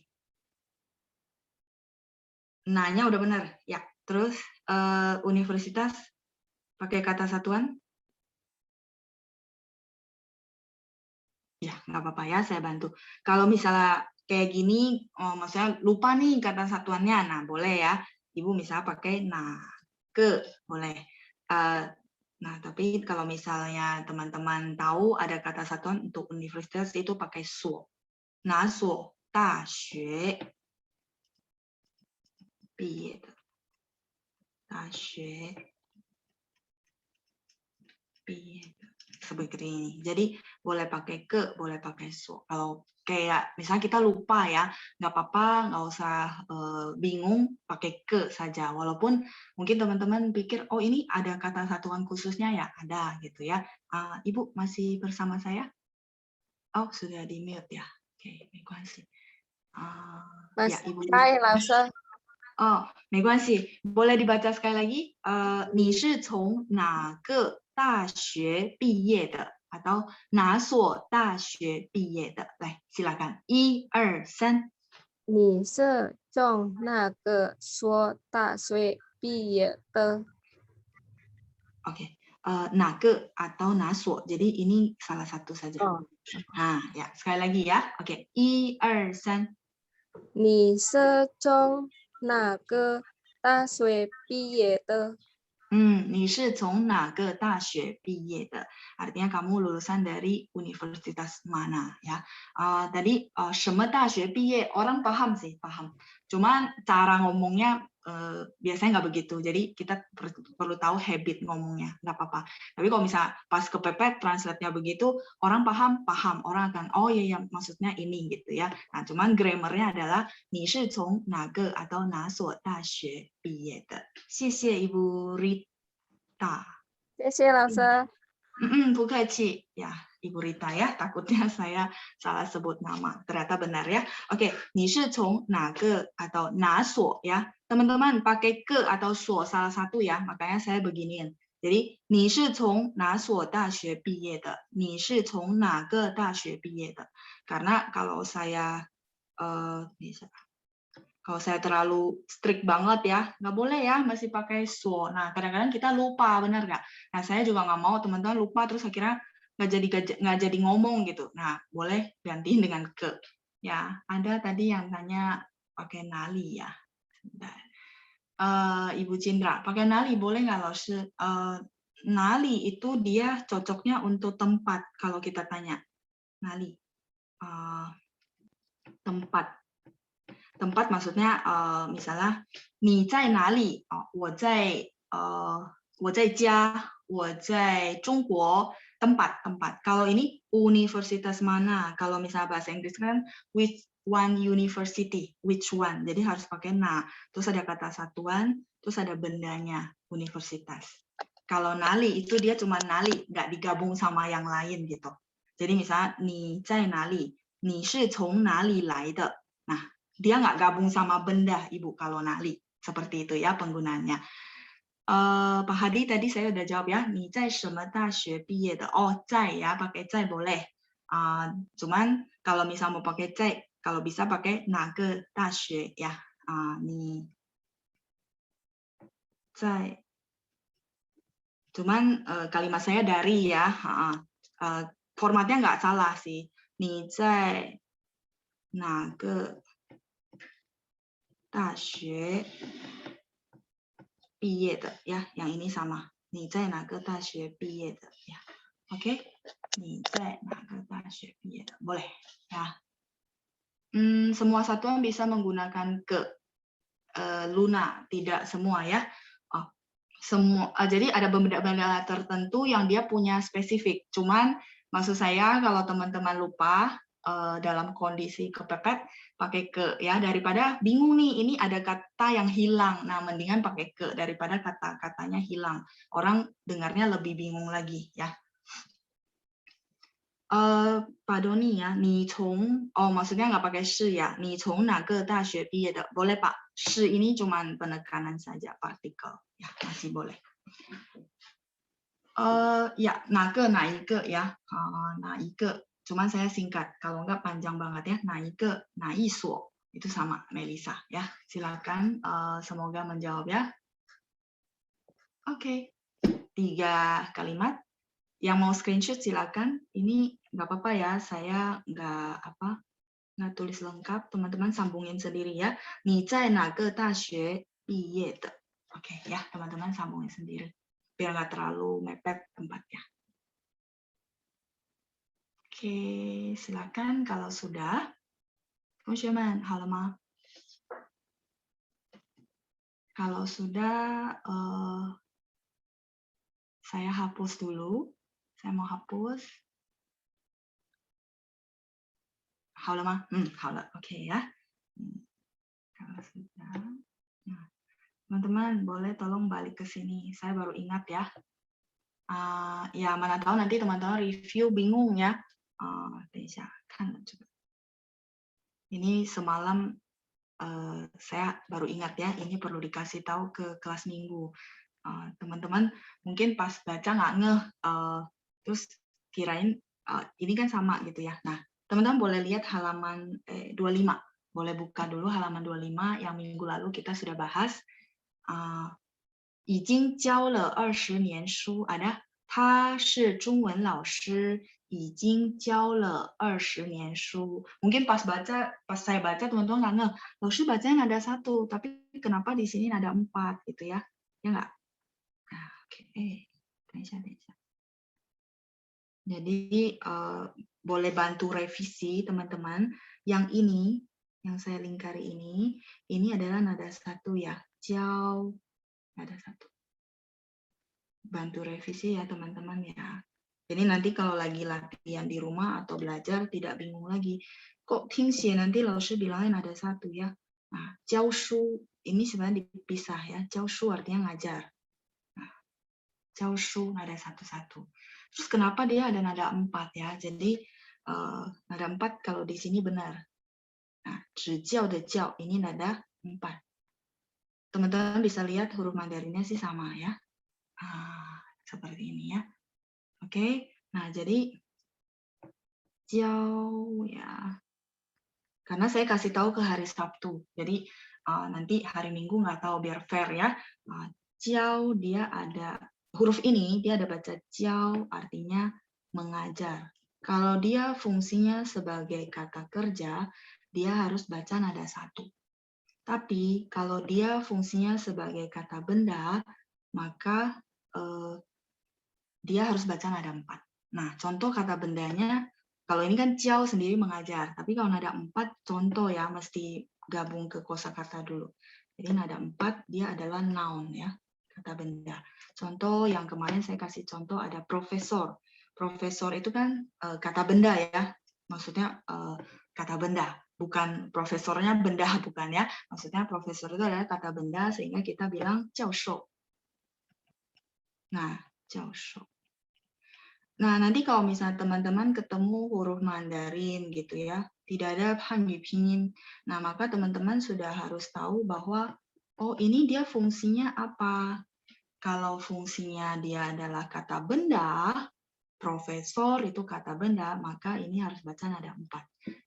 Nanya udah benar. Ya. Terus universitas pakai kata satuan? Ya, nggak apa-apa ya, saya bantu. Kalau misalnya kayak gini, maksudnya lupa nih kata satuannya, nah boleh ya. Ibu misalnya pakai nah, ke, boleh. Nah, tapi kalau misalnya teman-teman tahu ada kata satuan untuk universitas itu pakai suo. Nah, suo, da xue, biye, da xue, biye. Seperti ini. Jadi boleh pakai ke, boleh pakai suo. Kalau kayak misalnya kita lupa ya, nggak apa-apa, nggak usah bingung, pakai ke saja. Walaupun mungkin teman-teman pikir, oh ini ada kata satuan khususnya ya, ada gitu ya. Ibu masih bersama saya? Oh sudah di mute ya. Oke, 没关系. Ya, Ibu. Oh, 没关系. Boleh dibaca sekali lagi? 你是从哪个大学毕业的 atau 哪所大学毕业的？来，silakan. 1、2、3。你是从哪个所大学毕业的？ Oke, 哪个 atau 哪所. Jadi ini salah satu saja. Nah, ya sekali lagi ya. Oke, 1、2、3。你是从哪个大学毕业的？你是从哪个大学毕业的 artinya kamu lulusan dari universitas mana ya. Tadi 什么大学毕业 orang paham sih, paham. Cuman cara ngomongnya biasanya nggak begitu. Jadi kita perlu tahu habit ngomongnya, nggak apa-apa. Tapi kalau misalnya pas kepepet translate-nya begitu, orang paham, orang akan oh iya maksudnya ini gitu ya. Nah, cuman grammar-nya adalah 你是从哪个 atau 哪所大学毕业的。谢谢 Ibu Rita. 谢谢老师。不客气ya Ibu Rita ya. Takutnya saya salah sebut nama. Ternyata benar ya. Oke, 你是从哪个 atau 哪所 ya. Teman-teman pakai ke atau 所 salah satu ya. Makanya saya beginiin. Jadi 你是从哪所大学毕业的？你是从哪个大学毕业的？ Karena kalau saya kalau saya terlalu strict banget ya, nggak boleh ya masih pakai so. Nah, kadang-kadang kita lupa, benar nggak? Nah, saya juga nggak mau teman-teman lupa terus akhirnya nggak jadi ngomong gitu. Nah, boleh gantiin dengan ke. Ya, ada tadi yang tanya pakai nali ya. Ibu Cindra, pakai nali boleh nggak Laus? Nali itu dia cocoknya untuk tempat kalau kita tanya. Nali. Tempat maksudnya misalnya 你在哪里？我在家，我在中国。tempat. Kalau ini universitas mana? Kalau misalnya bahasa Inggris kan which one university, which one. Jadi harus pakai na. Terus ada kata satuan, terus ada bendanya universitas. Kalau nali itu dia cuma nali, nggak digabung sama yang lain gitu. Jadi misalnya 你在哪里？你是从哪里来的？ Nah, dia nggak gabung sama benda, Ibu, kalau nali. Seperti itu ya penggunaannya. Pak Hadi tadi saya udah jawab ya. 你在什么大学毕业的? Oh, 在 ya, pakai 在 boleh. Cuman kalau misal mau pakai 在, kalau bisa pakai 哪个大学 ya. 你在. Cuman kalimat saya dari ya. Formatnya nggak salah sih. 你在哪个大学毕业的 ya, yang ini sama. 你在哪个大学毕业的 ya. Oke. 你在哪个大学毕业的 boleh ya. Semua satuan bisa menggunakan ke. Luna tidak semua ya. Semua. Jadi ada benda-benda tertentu yang dia punya spesifik. Cuman maksud saya kalau teman-teman lupa dalam kondisi kepepet pakai ke ya, daripada bingung nih ini ada kata yang hilang. Nah, mendingan pakai ke daripada kata-katanya hilang. Orang dengarnya lebih bingung lagi ya. Pak Doni ya, 你从 maksudnya nggak pakai 是 ya. 你从哪个大学毕业的? Boleh Pak. 是 ini cuma penekanan saja partikel ya, masih boleh. Ya, 哪个 哪一个 ya. 哪一个 cuman saya singkat, kalau nggak panjang banget ya. 哪一个 哪一所 itu sama Melisa ya. Silakan, semoga menjawab ya. Oke. 3 kalimat. Yang mau screenshot silakan. Ini nggak apa-apa ya, saya nggak tulis lengkap. Teman-teman sambungin sendiri ya. 你在哪个大学毕业的? Oke ya, teman-teman sambungin sendiri biar nggak terlalu mepet tempatnya. Oke, silakan kalau sudah. 同学们好了吗? Kalau sudah, saya hapus dulu. Saya mau hapus. 好了吗? 好了, oke ya. Kalau sudah. Nah, teman-teman boleh tolong balik ke sini. Saya baru ingat ya. Ya mana tahu nanti teman-teman review bingung ya. 等一下，看了这个。Ini semalam saya baru ingat ya, ini perlu dikasih tahu ke kelas minggu. Teman-teman mungkin pas baca nggak ngeh, terus kirain ini kan sama gitu ya. Nah, teman-teman boleh lihat halaman 25. Boleh buka dulu halaman 25 yang minggu lalu kita sudah bahas. 已经教了20年书 ada 他是中文老师 已经教了20年书. Mungkin pas saya baca teman-teman nggak ngeh, lalu bacanya nada 1, tapi kenapa di sini nada 4 gitu ya? Ya nggak? Nah, Oke, Tensia. Jadi boleh bantu revisi teman-teman. Yang ini, yang saya lingkari ini adalah nada satu ya. Jiao, nada satu. Bantu revisi ya teman-teman ya. Jadi nanti kalau lagi latihan di rumah atau belajar tidak bingung lagi. Kok tingxie nanti laoshi bilangnya nada satu ya. Nah, jiao shu ini sebenarnya dipisah ya. Jiao shu artinya ngajar. Nah, jiao shu nada satu-satu. Terus kenapa dia ada nada 4 ya? Jadi nada 4 kalau di sini benar. Nah, zhijiao de jiao ini nada 4. Teman-teman bisa lihat huruf Mandarinnya sih sama ya. Seperti ini ya. Oke. Nah, jadi jiao ya. Karena saya kasih tahu ke hari Sabtu. Jadi nanti hari Minggu nggak tahu biar fair ya. Jiao dia ada huruf ini dia ada baca jiao artinya mengajar. Kalau dia fungsinya sebagai kata kerja, dia harus baca nada 1. Tapi kalau dia fungsinya sebagai kata benda, maka dia harus baca nada 4. Nah, contoh kata bendanya, kalau ini kan jiao sendiri mengajar, tapi kalau nada 4, contoh ya, mesti gabung ke kosakata dulu. Jadi nada 4, dia adalah noun ya, kata benda. Contoh yang kemarin saya kasih contoh ada profesor. Profesor itu kan kata benda ya, maksudnya kata benda, bukan profesornya benda, bukan ya. Maksudnya profesor itu adalah kata benda, sehingga kita bilang jiao shou. Nah, jiao shou. Nah, nanti kalau misalnya teman-teman ketemu huruf Mandarin gitu ya, tidak ada Hanyu Pinyin. Nah, maka teman-teman sudah harus tahu bahwa, oh ini dia fungsinya apa. Kalau fungsinya dia adalah kata benda, profesor itu kata benda, maka ini harus baca nada 4.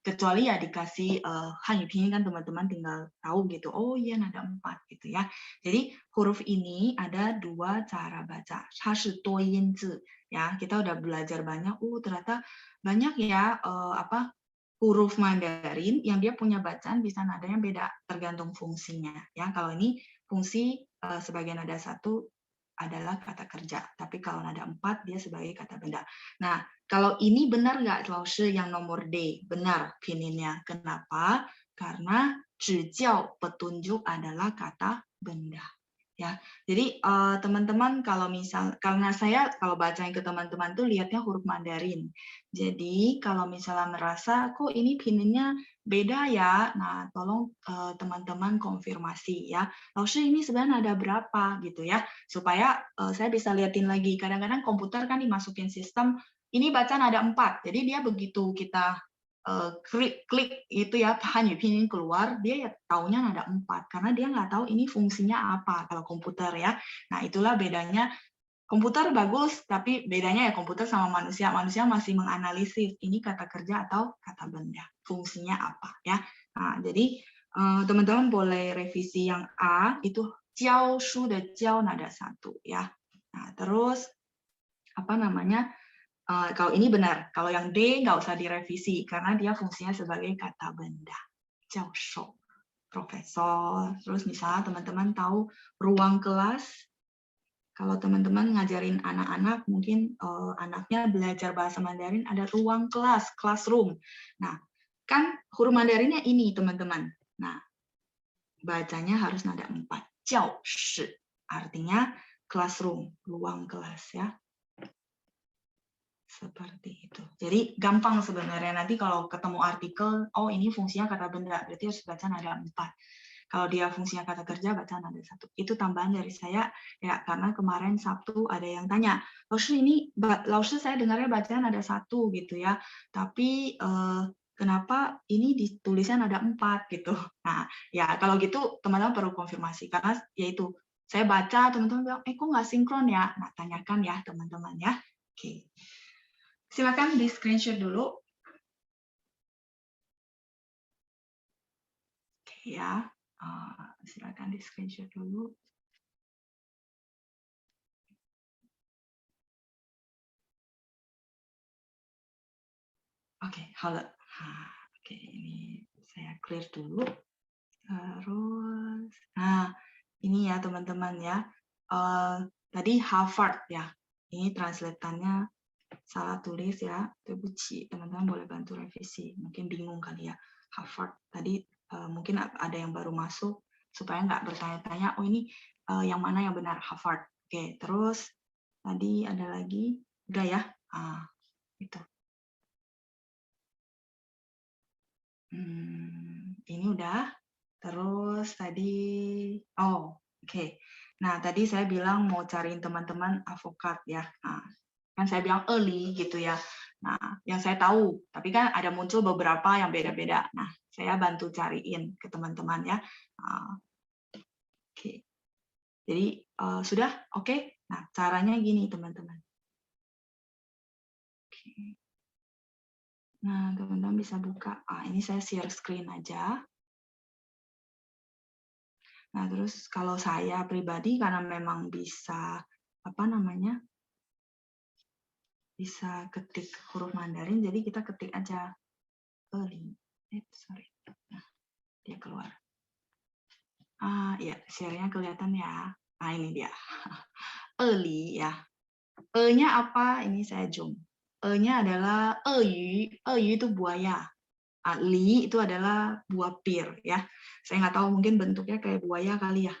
Kecuali ya dikasih Hanyu Pinyin kan teman-teman tinggal tahu gitu, oh iya nada 4 gitu ya. Jadi huruf ini ada 2 cara baca. 它是多音字 ya, kita udah belajar banyak, ternyata banyak ya huruf Mandarin yang dia punya bacaan bisa nadanya beda tergantung fungsinya ya. Kalau ini fungsi sebagai nada 1 adalah kata kerja, tapi kalau nada 4 dia sebagai kata benda. Nah, kalau ini benar nggak Laoshi yang nomor D? Benar pininnya. Kenapa? Karena zhijiao petunjuk adalah kata benda. Ya, jadi teman-teman kalau karena saya kalau bacain ke teman-teman tuh lihatnya huruf Mandarin. Jadi kalau misalnya merasa kok ini pininnya beda ya, nah tolong teman-teman konfirmasi ya. Laoshi ini sebenarnya ada berapa gitu ya, supaya saya bisa liatin lagi. Kadang-kadang komputer kan dimasukin sistem ini bacaan ada 4, jadi dia begitu kita klik itu ya Hanyu Pinyin keluar, dia ya taunya nada 4 karena dia nggak tahu ini fungsinya apa kalau komputer ya. Nah, itulah bedanya. Komputer bagus, tapi bedanya ya komputer sama manusia. Manusia masih menganalisis ini kata kerja atau kata benda, fungsinya apa ya. Nah, jadi teman-teman boleh revisi yang A itu jiao shu de jiao nada 1 ya. Nah, terus apa namanya? Kalau ini benar, kalau yang D nggak usah direvisi karena dia fungsinya sebagai kata benda. Jiao shou, profesor. Terus misalnya teman-teman tahu ruang kelas, kalau teman-teman ngajarin anak-anak, mungkin anaknya belajar bahasa Mandarin ada ruang kelas, classroom. Nah, kan huruf Mandarinnya ini teman-teman. Nah, bacanya harus nada 4. Jiao shi, artinya classroom, ruang kelas ya. Seperti itu. Jadi gampang sebenarnya. Nanti kalau ketemu artikel, oh ini fungsinya kata benda, berarti harus baca nada 4. Kalau dia fungsinya kata kerja, baca nada 1. Itu tambahan dari saya, ya karena kemarin Sabtu ada yang tanya, Laoshi ini, Laoshi saya dengarnya bacaan nada 1 gitu ya, tapi kenapa ini ditulisnya nada 4 gitu. Nah, ya kalau gitu teman-teman perlu konfirmasi, karena yaitu saya baca, teman-teman bilang, kok nggak sinkron ya? Nah, tanyakan ya teman-teman ya. Oke. Silakan di screenshot dulu. Oke ya, silakan di screenshot dulu. Oke, halo. Oke, ini saya clear dulu. Terus, nah ini ya teman-teman ya. tadi Harvard ya. Ini translatannya salah tulis ya. Tebuci, teman-teman boleh bantu revisi. Mungkin bingung kali ya. Harvard tadi mungkin ada yang baru masuk supaya nggak bertanya-tanya. Oh ini yang mana yang benar Harvard. Oke, terus tadi ada lagi. Udah ya. Itu. Ini udah. Terus tadi, oke. Nah, tadi saya bilang mau cariin teman-teman avokat ya. Nah, kan saya bilang early gitu ya. Nah, yang saya tahu, tapi kan ada muncul beberapa yang beda-beda. Nah, saya bantu cariin ke teman-teman ya. Oke. Jadi sudah oke. Nah, caranya gini teman-teman. Oke. Nah, teman-teman bisa buka. Ini saya share screen aja. Nah, terus kalau saya pribadi karena memang bisa bisa ketik huruf Mandarin, jadi kita ketik aja early. Sorry. Nah, dia keluar. Ya, share-nya kelihatan ya. Nah, ini dia. Early ya. E-nya apa? Ini saya zoom. E-nya adalah eyu. Eyu itu buaya. Li itu adalah buah pir ya. Saya nggak tahu mungkin bentuknya kayak buaya kali ya.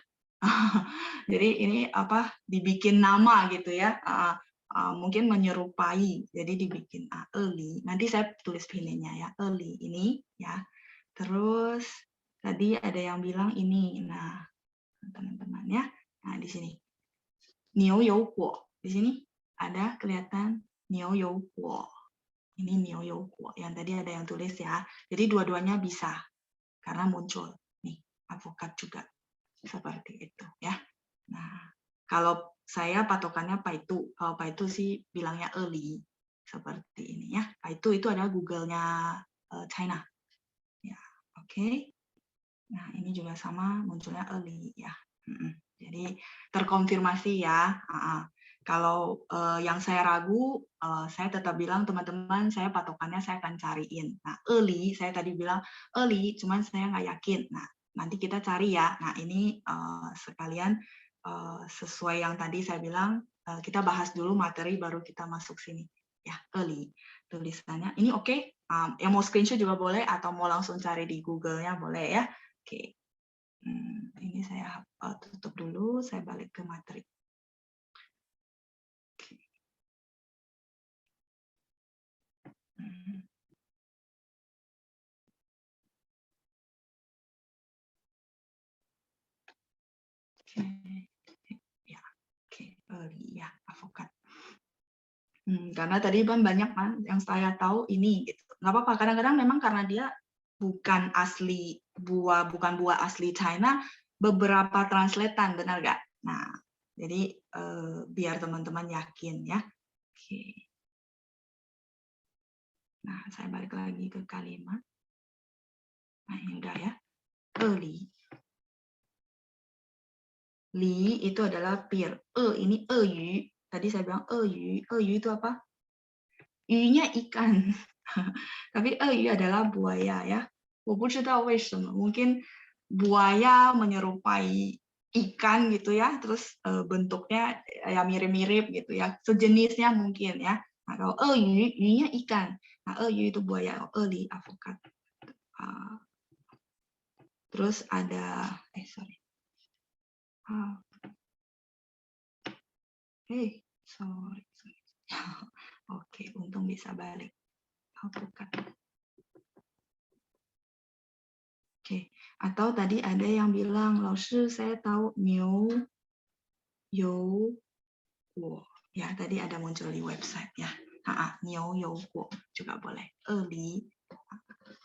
Jadi ini dibikin nama gitu ya. Mungkin menyerupai. Jadi dibikin early. Nanti saya tulis pinnya ya. Early ini ya. Terus tadi ada yang bilang ini. Nah, teman-teman ya. Nah, di sini. Niu you guo. Di sini ada kelihatan niu you guo. Ini niu you guo. Yang tadi ada yang tulis ya. Jadi dua-duanya bisa. Karena muncul. Nih, avokat juga. Seperti itu ya. Nah, kalau saya patokannya Paitu. Kalau Paitu sih bilangnya early. Seperti ini ya. Paitu itu adalah Google-nya China. Ya, oke. Nah, ini juga sama munculnya early ya. Jadi terkonfirmasi ya. Kalau yang saya ragu, saya tetap bilang teman-teman, saya patokannya saya akan cariin. Nah, early, saya tadi bilang early, cuman saya nggak yakin. Nah, nanti kita cari ya. Nah, ini sekalian sesuai yang tadi saya bilang, kita bahas dulu materi baru kita masuk sini. Ya, early. Tulisannya, ini oke? Yang mau screenshot juga boleh, atau mau langsung cari di Google-nya boleh ya. Oke. Ini saya tutup dulu, saya balik ke materi. Ya, avokat. Karena tadi banyak kan yang saya tahu ini gitu. Nggak apa-apa, kadang-kadang memang karena dia bukan bukan buah asli China, beberapa translatean, benar nggak? Nah, jadi biar teman-teman yakin ya. Oke. Nah, saya balik lagi ke kalimat. Nah, ini udah ya. Early. Li itu adalah pir. Ini eyu. Tadi saya bilang eyu. Eyu itu apa? Yu-nya ikan. Tapi eyu adalah buaya ya. 我不知道为什么. Mungkin buaya menyerupai ikan gitu ya. Terus bentuknya ya mirip-mirip gitu ya. Sejenisnya mungkin ya. Nah, kalau eyu, yu-nya ikan. Nah, eyu itu buaya. Early avokat. Terus ada sorry. Sorry. Oke, untung bisa balik. Avokat. Oke, atau tadi ada yang bilang, Laoshi, saya tahu niu you guo. Ya, tadi ada muncul di website ya. Niu you guo juga boleh. Early.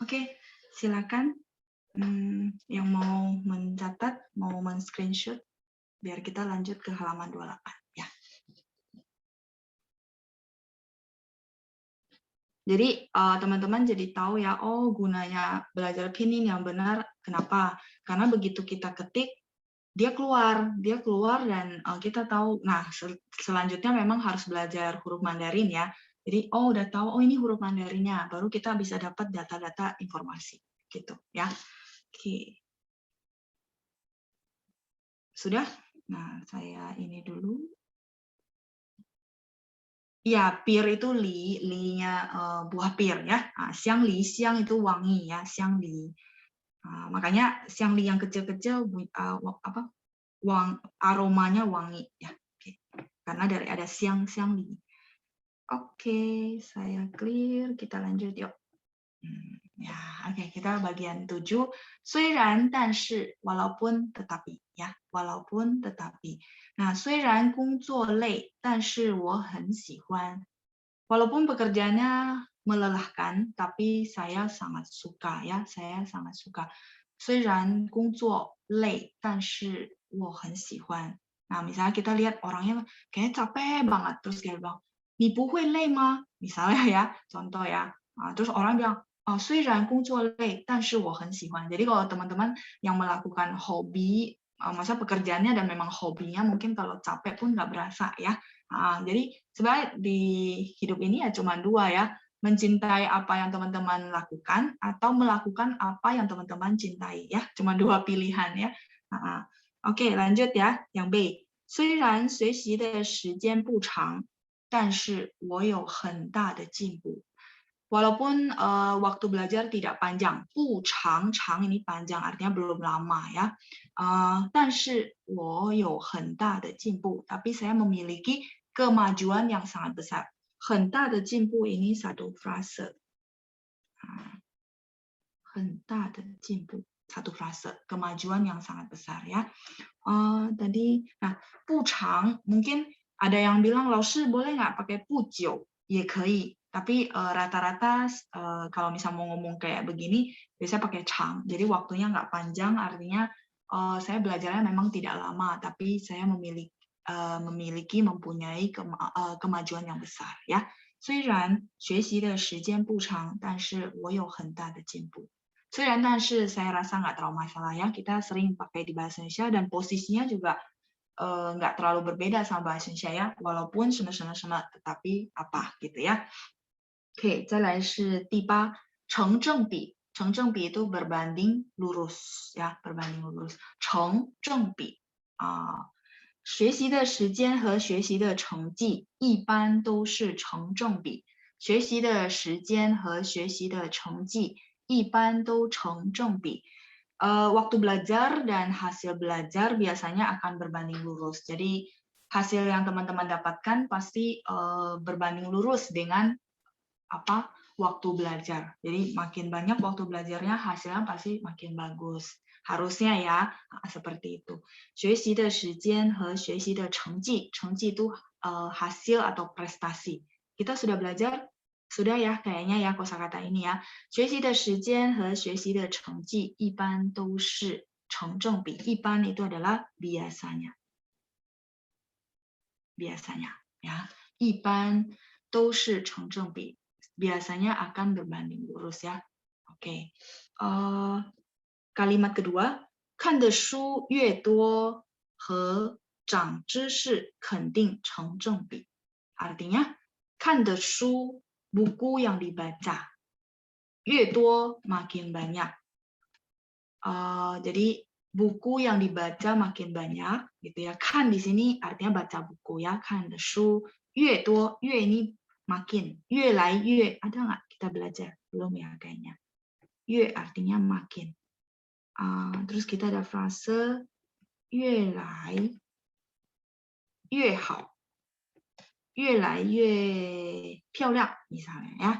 Oke, silakan. Yang mau mencatat, mau men-screenshot, biar kita lanjut ke halaman 28 ya. Jadi teman-teman jadi tahu ya, gunanya belajar pinyin yang benar. Kenapa? Karena begitu kita ketik, dia keluar dan kita tahu. Nah, selanjutnya memang harus belajar huruf Mandarin ya. Jadi udah tahu ini huruf Mandarinnya, baru kita bisa dapat data-data informasi gitu ya. Oke. Sudah? Nah, saya ini dulu. Ya, pir itu li-nya buah pir ya. Xiang li, xiang itu wangi ya, xiang li. Makanya xiang li yang kecil-kecil aromanya wangi ya. Oke. Karena dari ada xiang li. Oke, saya clear. Kita lanjut yuk. Ya, oke, kita bagian 7. 虽然但是 walaupun tetapi ya, walaupun tetapi. Nah, 虽然工作累，但是我很喜欢。Walaupun pekerjaannya melelahkan, tapi saya sangat suka ya, saya sangat suka. 虽然工作累，但是我很喜欢。Nah, misalnya kita lihat orangnya kayaknya capek banget, terus dia bilang, 你不会累吗? Misalnya ya, contoh ya. Terus orang bilang, 虽然工作累，但是我很喜欢。Jadi kalau teman-teman yang melakukan hobi, masa pekerjaannya dan memang hobinya, mungkin kalau capek pun nggak berasa ya. Jadi sebenarnya di hidup ini ya cuma dua ya, mencintai apa yang teman-teman lakukan atau melakukan apa yang teman-teman cintai ya, cuma dua pilihan ya. Oke, lanjut ya, yang B. 虽然学习的时间不长，但是我有很大的进步。Walaupun waktu belajar tidak panjang, 不长, chang ini panjang, artinya belum lama ya. 但是我有很大的进步, tapi saya memiliki kemajuan yang sangat besar. 很大的进步 ini satu frase. 很大的进步, satu frase, kemajuan yang sangat besar ya. Tadi, nah, 不长, mungkin ada yang bilang, 老师 boleh nggak pakai 不久? 也可以. Tapi rata-rata kalau misal mau ngomong kayak begini, biasanya pakai chang. Jadi waktunya nggak panjang, artinya saya belajarnya memang tidak lama, tapi saya mempunyai kemajuan yang besar ya. 虽然学习的时间不长，但是我有很大的进步。虽然但是 saya rasa nggak terlalu masalah ya. Kita sering pakai di bahasa Indonesia dan posisinya juga nggak terlalu berbeda sama bahasa Indonesia ya. Walaupun sama-sama tetapi apa gitu ya. Oke, 再来是第8，成正比。成正比 itu berbanding lurus ya, berbanding lurus. 成正比学习的时间和学习的成绩一般都是成正比。学习的时间和学习的成绩一般都成正比。Waktu belajar dan hasil belajar biasanya akan berbanding lurus. Jadi hasil yang teman-teman dapatkan pasti berbanding lurus dengan waktu belajar. Jadi makin banyak waktu belajarnya, hasilnya pasti makin bagus. Harusnya ya, seperti itu. 学习的时间和学习的成绩，成绩 itu hasil atau prestasi. Kita sudah belajar? Sudah ya, kayaknya ya kosakata ini ya. 学习的时间和学习的成绩一般都是成正比。一般 itu adalah biasanya. Biasanya ya. 一般都是成正比。biasanya akan berbanding lurus ya. Oke. Kalimat kedua, 看的书越多和长知识肯定成正比. Artinya, 看的书 buku yang dibaca 越多 makin banyak. Jadi buku yang dibaca makin banyak gitu ya. Kan di sini artinya baca buku ya. 看的书越多, 越 ini makin, 越来越, ada nggak kita belajar? Belum ya kayaknya. 越 artinya makin. Terus kita ada frase 越来越好, 越来越漂亮 misalnya ya.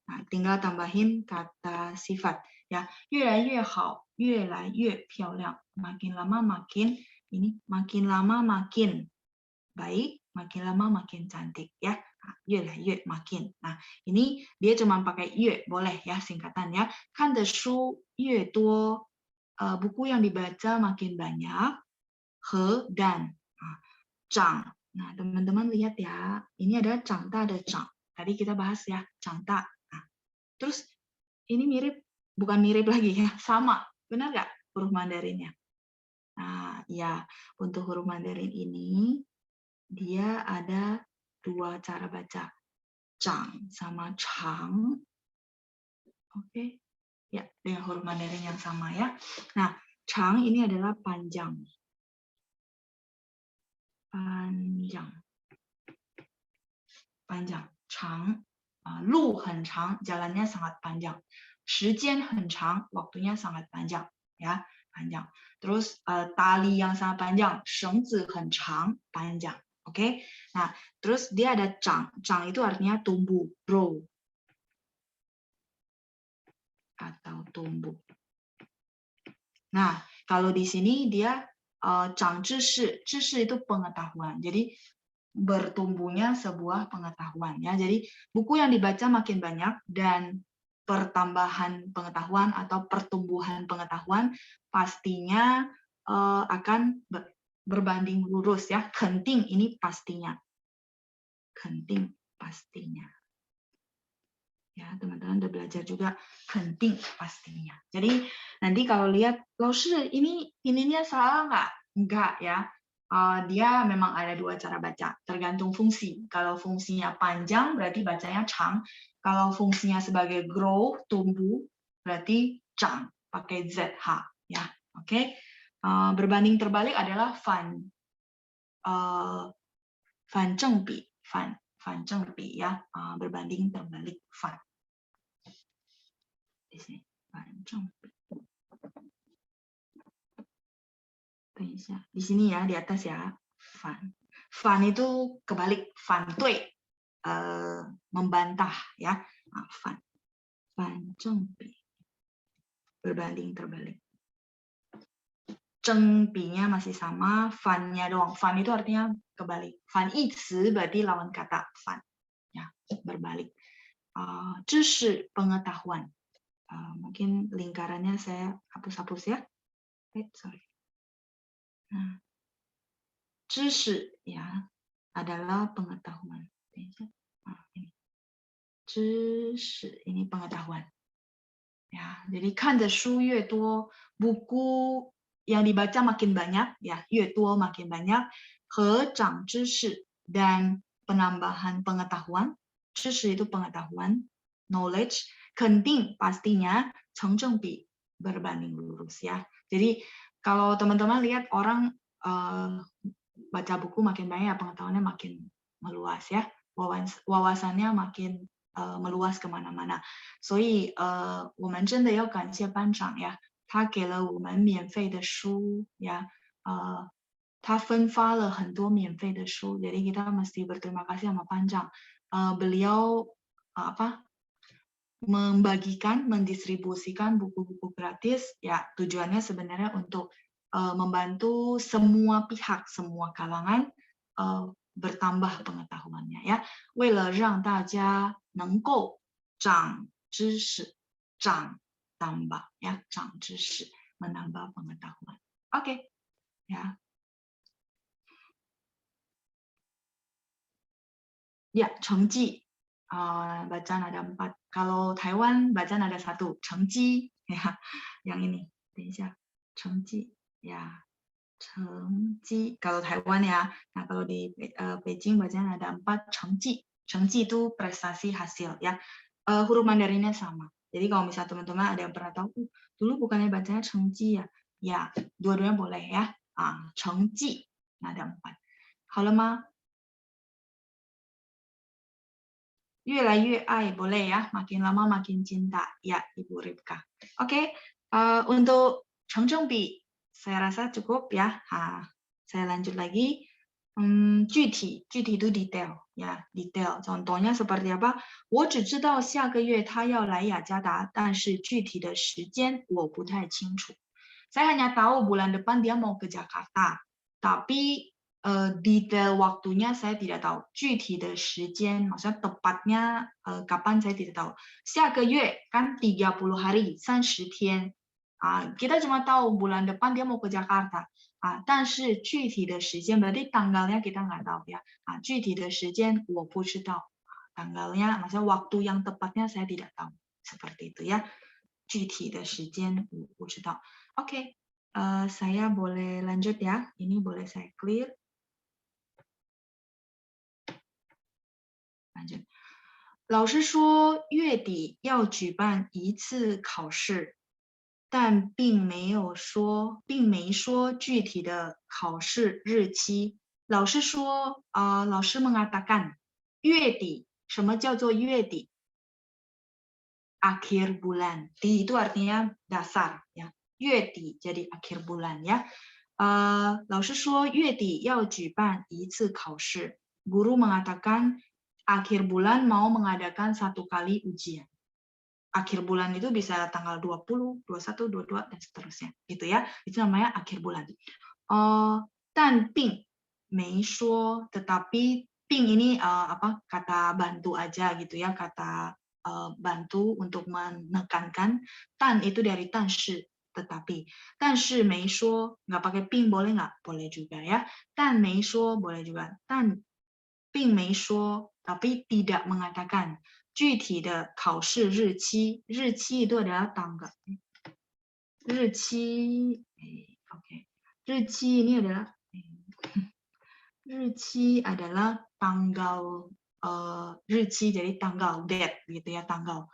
Nah, tinggal tambahin kata sifat ya. 越来越好, 越来越漂亮. Makin lama makin ini, makin lama makin baik, makin lama makin cantik ya. 越来越 makin. Nah, ini dia cuma pakai 越 boleh ya singkatan ya. 看的书越多, buku yang dibaca makin banyak, 和 dan. 长. Nah, teman-teman lihat ya. Ini ada 长大的长. Tadi kita bahas ya, 长大. Nah, terus ini mirip, bukan mirip lagi ya, sama. Benar nggak huruf Mandarinnya? Nah, ya, untuk huruf Mandarin ini dia ada dua cara baca, Chang sama Chang. Oke, ya dengan huruf Mandarin yang sama ya. Nah, Chang ini adalah panjang, panjang. panjang 长 路很长 jalannya sangat panjang 时间很长 waktunya sangat panjang ya panjang terus tali yang sangat panjang 绳子很长 panjang oke nah terus dia ada 长 itu artinya tumbuh grow atau tumbuh nah kalau di sini dia 长知识 itu pengetahuan jadi bertumbuhnya sebuah pengetahuan ya jadi buku yang dibaca makin banyak dan pertambahan pengetahuan atau pertumbuhan pengetahuan pastinya akan berbanding lurus ya kenting ini pastinya kenting pastinya ya teman-teman udah belajar juga kenting pastinya jadi nanti kalau lihat Laoshi ininya salah enggak ya dia memang ada dua cara baca tergantung fungsi kalau fungsinya panjang berarti bacanya chang kalau fungsinya sebagai grow tumbuh berarti chang pakai zh ya oke berbanding terbalik adalah fan zhengbi fan zhengbi ya berbanding terbalik fan di sini fan zhengbi di sini ya di atas ya fan itu kebalik fan tui membantah ya fan zhengbi berbanding terbalik zhengbinya masih sama fan-nya doang fan itu artinya kebalik fan ici berarti lawan kata fan ya berbalik知识 pengetahuan mungkin lingkarannya saya hapus ya sorry nah 知识 ya adalah pengetahuan ini 知识 ini pengetahuan ya jadi 看的书越多 buku yang dibaca makin banyak ya 越多 makin banyak 和长知识 dan penambahan pengetahuan 知识 itu pengetahuan knowledge kenting pastinya 成正比 berbanding lurus ya jadi kalau teman-teman lihat orang baca buku makin banyak pengetahuannya makin meluas ya wawasannya makin meluas kemana-mana 所以我们真的要感谢班长呀他给了我们免费的书呀他分发了很多免费的书 jadi kita mesti berterima kasih sama Panjang beliau membagikan mendistribusikan buku-buku gratis ya tujuannya sebenarnya untuk membantu semua pihak semua kalangan bertambah pengetahuannya ya 为了让大家能够长知识长 tambah ya 长知识 menambah pengetahuan oke ya ya 成绩 bacaan ada 4 kalau Taiwan bacaan ada 1 成绩 ya yang ini 等一下成绩 ya 成绩 kalau Taiwan ya nah kalau di Beijing bacaan ada 4 成绩 itu prestasi hasil ya huruf Mandarinnya sama jadi kalau misalnya teman-teman ada yang pernah tahu dulu bukannya bacanya 成绩 ya dua-duanya boleh ya 成绩 nah ada 4好了吗越来越爱 boleh ya makin lama makin cinta ya Ibu Ripka oke untuk 成正比 saya rasa cukup ya saya lanjut lagi 具体 itu detail ya detail contohnya seperti apa 我只知道下个月他要来雅加达但是具体的时间我不太清楚 saya hanya tahu bulan depan dia mau ke Jakarta tapi detail waktunya saya tidak tahu 具体的时间 maksudnya tepatnya kapan saya tidak tahu 下个月 kan 30 hari 30天 kita cuma tahu bulan depan dia mau ke Jakarta 但是具体的时间 berarti tanggalnya kita nggak tahu ya 具体的时间我不知道 tanggalnya maksudnya waktu yang tepatnya saya tidak tahu seperti itu ya 具体的时间我不知道 oke saya boleh lanjut ya ini boleh saya clear lanjut 老师说月底要举办一次考试但并没说具体的考试日期老师说老师 mengatakan 月底，什么叫做月底？ akhir bulan. Di itu artinya dasar ya. 月底 jadi akhir bulan ya. 老师说月底要举办一次考试. Guru mengatakan akhir bulan mau mengadakan 1 kali ujian. Akhir bulan itu bisa tanggal 20, 21, 22 dan seterusnya gitu ya. Itu namanya akhir bulan. 但并没说 tetapi 并 ini kata bantu aja gitu ya, kata bantu untuk menekankan. Tan itu dari 但是 tetapi. 但是没说 nggak pakai 并 boleh nggak? Boleh juga ya. 但没说 boleh juga. 但并没说 tapi tidak mengatakan 具体的考试日期. 日期 itu adalah tanggal. 日期 oke. 日期 ini adalah 日期 adalah tanggal 日期 jadi tanggal date gitu ya, tanggal.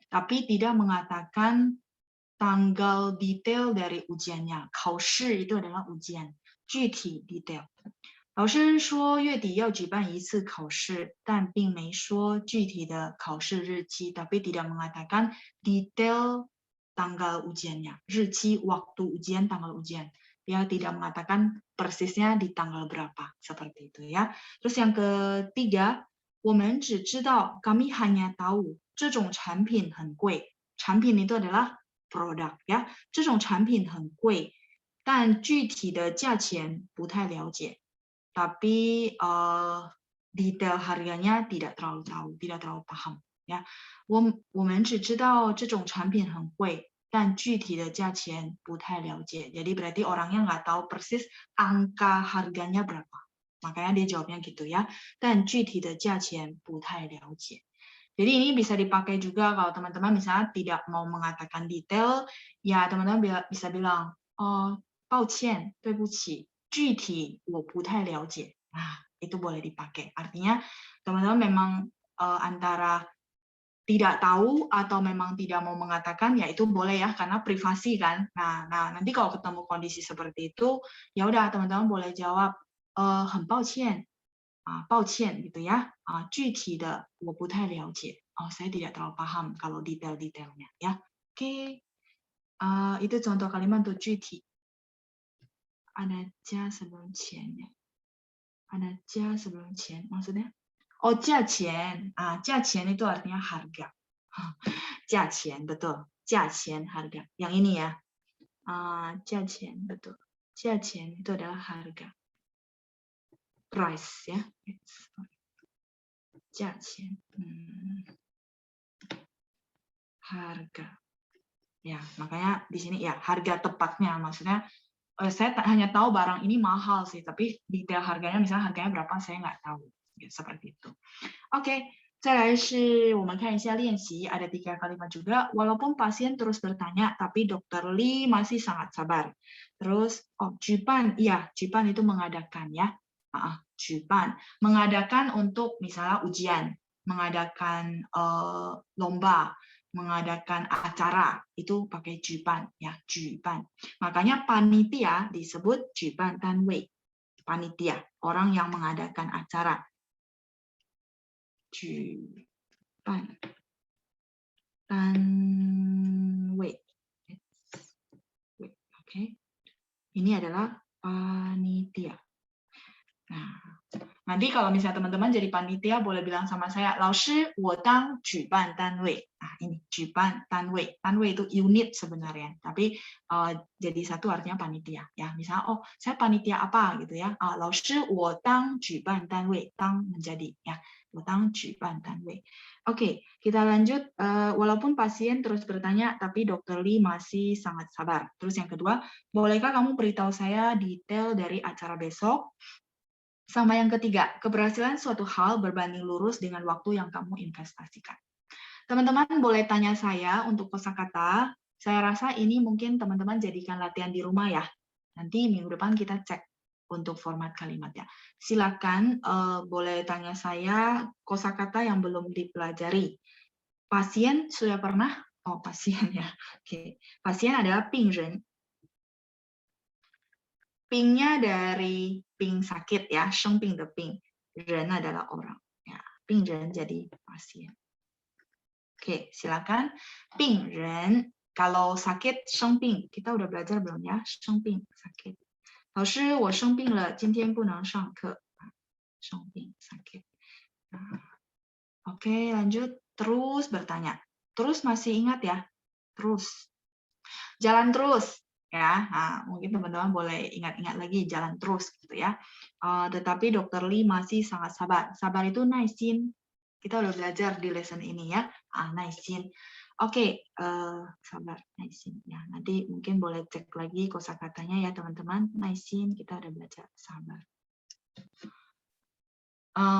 Tapi tidak mengatakan tanggal detail dari ujiannya. 考试 itu adalah ujian. 具体 detail. 老师说月底要举办一次考试，但并没说具体的考试日期, tapi tidak mengatakan detail tanggal ujiannya. 日期 waktu ujian, tanggal ujian. Dia tidak mengatakan persisnya di tanggal berapa, seperti itu ya. Terus yang ketiga, 我们只知道 kami hanya tahu 这种产品很贵. 产品 itu adalah produk ya. 这种产品很贵，但具体的价钱不太了解。Tapi detail harganya tidak terlalu tahu, tidak terlalu paham ya. 我们只知道这种产品很贵，但具体的价钱不太了解. Jadi berarti orangnya nggak tahu persis angka harganya berapa. Makanya dia jawabnya gitu ya. 但具体的价钱不太了解. Jadi ini bisa dipakai juga kalau teman-teman misalnya tidak mau mengatakan detail, ya teman-teman bisa bilang, 抱歉，对不起，具体我不太了解. Nah, itu boleh dipakai. Artinya teman-teman memang antara tidak tahu atau memang tidak mau mengatakan, ya itu boleh ya, karena privasi kan. Nah nanti kalau ketemu kondisi seperti itu, ya udah teman-teman boleh jawab 很抱歉, 抱歉 gitu ya. 具体的我不太了解. Saya tidak terlalu paham kalau detail-detailnya ya. Oke. Itu contoh kalimat untuk 具体. Ada 加 sebelum 钱ya. Ada 加 sebelum 钱 maksudnya? Oh, 价钱. 价钱 itu artinya harga. 价钱 betul. 价钱 harga. Yang ini ya. 价钱 betul. 价钱 itu adalah harga. Price ya. 价钱. Harga. Ya, makanya di sini ya harga tepatnya maksudnya saya hanya tahu barang ini mahal sih, tapi detail harganya misalnya harganya berapa saya nggak tahu. Ya, seperti itu. Oke, 再来是我们看一下练习, ada 3 kalimat juga. Walaupun pasien terus bertanya, tapi Dokter Lee masih sangat sabar. Terus, juban, iya, juban itu mengadakan ya. Juban, mengadakan untuk misalnya ujian, mengadakan lomba, mengadakan acara, itu pakai juban ya, juban. Makanya panitia disebut juban tanwei. Panitia, orang yang mengadakan acara. Juban tanwei. Oke. Ini adalah panitia. Nah, nanti kalau misalnya teman-teman jadi panitia boleh bilang sama saya, 老师我当举办单位. Nah, ini 举办单位. Tanwei itu unit sebenarnya, tapi jadi satu artinya panitia ya. Misalnya, saya panitia apa gitu ya. 老师我当举办单位, tang menjadi ya. 我当举办单位. Oke, kita lanjut. Walaupun pasien terus bertanya, tapi Dokter Lee masih sangat sabar. Terus yang kedua, bolehkah kamu beritahu saya detail dari acara besok? Sama yang ketiga, keberhasilan suatu hal berbanding lurus dengan waktu yang kamu investasikan. Teman-teman boleh tanya saya untuk kosakata. Saya rasa ini mungkin teman-teman jadikan latihan di rumah ya. Nanti minggu depan kita cek untuk format kalimatnya. Silakan boleh tanya saya kosakata yang belum dipelajari. Pasien sudah pernah? Pasien ya. Oke. Pasien adalah 病人. Pingnya dari ping sakit ya, 生病的病, ren adalah orang. Ya. 病人jadi pasien. Oke, silakan. 病人 kalau sakit 生病 kita udah belajar belum ya? 生病 sakit. 老师我生病了今天不能上课. 生病 sakit. Oke, lanjut. Terus bertanya. Terus masih ingat ya? Terus. Jalan terus. Ya, mungkin teman-teman boleh ingat-ingat lagi jalan terus gitu ya. Tetapi Dr. Lee masih sangat sabar. Sabar itu 耐心. Kita udah belajar di lesson ini ya. 耐心. Oke, sabar, 耐心 ya. Nanti mungkin boleh cek lagi kosakatanya ya teman-teman. 耐心 kita udah belajar sabar.